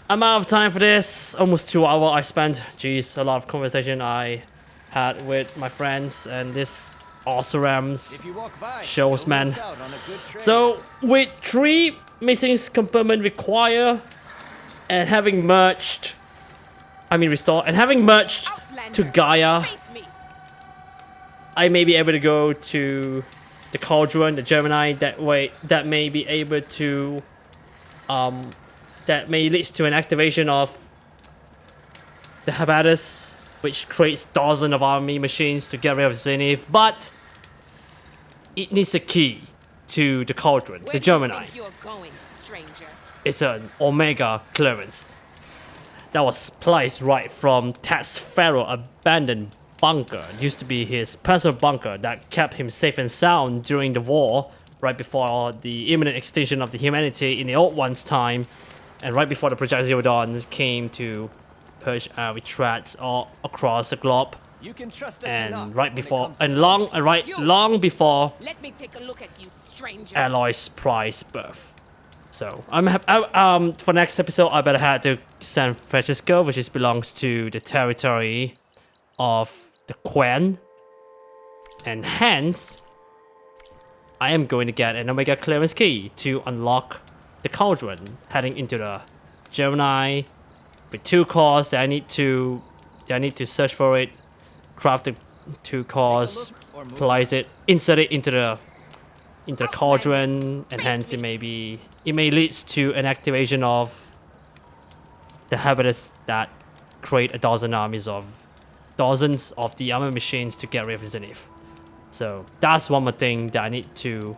I'm out of time for this. Almost 2 hours I spent. Jeez, a lot of conversation I had with my friends and this Osram's shows, man. So with 3 missions component required and having merged, restored, and having merged to GAIA, I may be able to go to the Cauldron, the Gemini, that may be able to that may lead to an activation of the Habatus, which creates dozens of army machines to get rid of Zenith, but it needs a key to the Cauldron, the Gemini. It's an Omega clearance that was placed right from Ted's Pharaoh abandoned bunker. It used to be his personal bunker that kept him safe and sound during the war, right before the imminent extinction of the humanity in the Old One's time, and right before the Project Zero Dawn came to purge with threats all across the globe. You can trust And right before, long before Let me take a look at you, stranger. Aloy's prize birth. So for next episode, I better head to San Francisco, which belongs to the territory of the Quen, and hence I am going to get an Omega clearance key to unlock the Cauldron, heading into the Gemini with 2 cores that I need to search for it, craft the 2 cores, place it, insert it into the cauldron, and hence it may lead to an activation of the habitus that create dozens of the armor machines to get rid of Zenith. So that's one more thing that I need to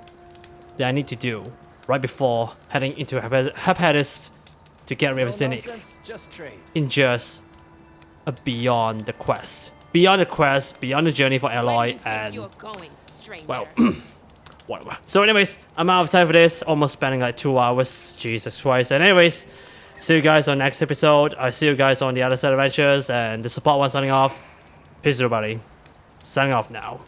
do right before heading into Habitus to get rid of Zenith. In just beyond the quest, beyond the journey for Aloy, and well, whatever. So anyways, I'm out of time for this. Almost spending like 2 hours. Jesus Christ. And anyways, see you guys on next episode. I'll see you guys on the other side of adventures, and the support one signing off. Peace everybody. Signing off now.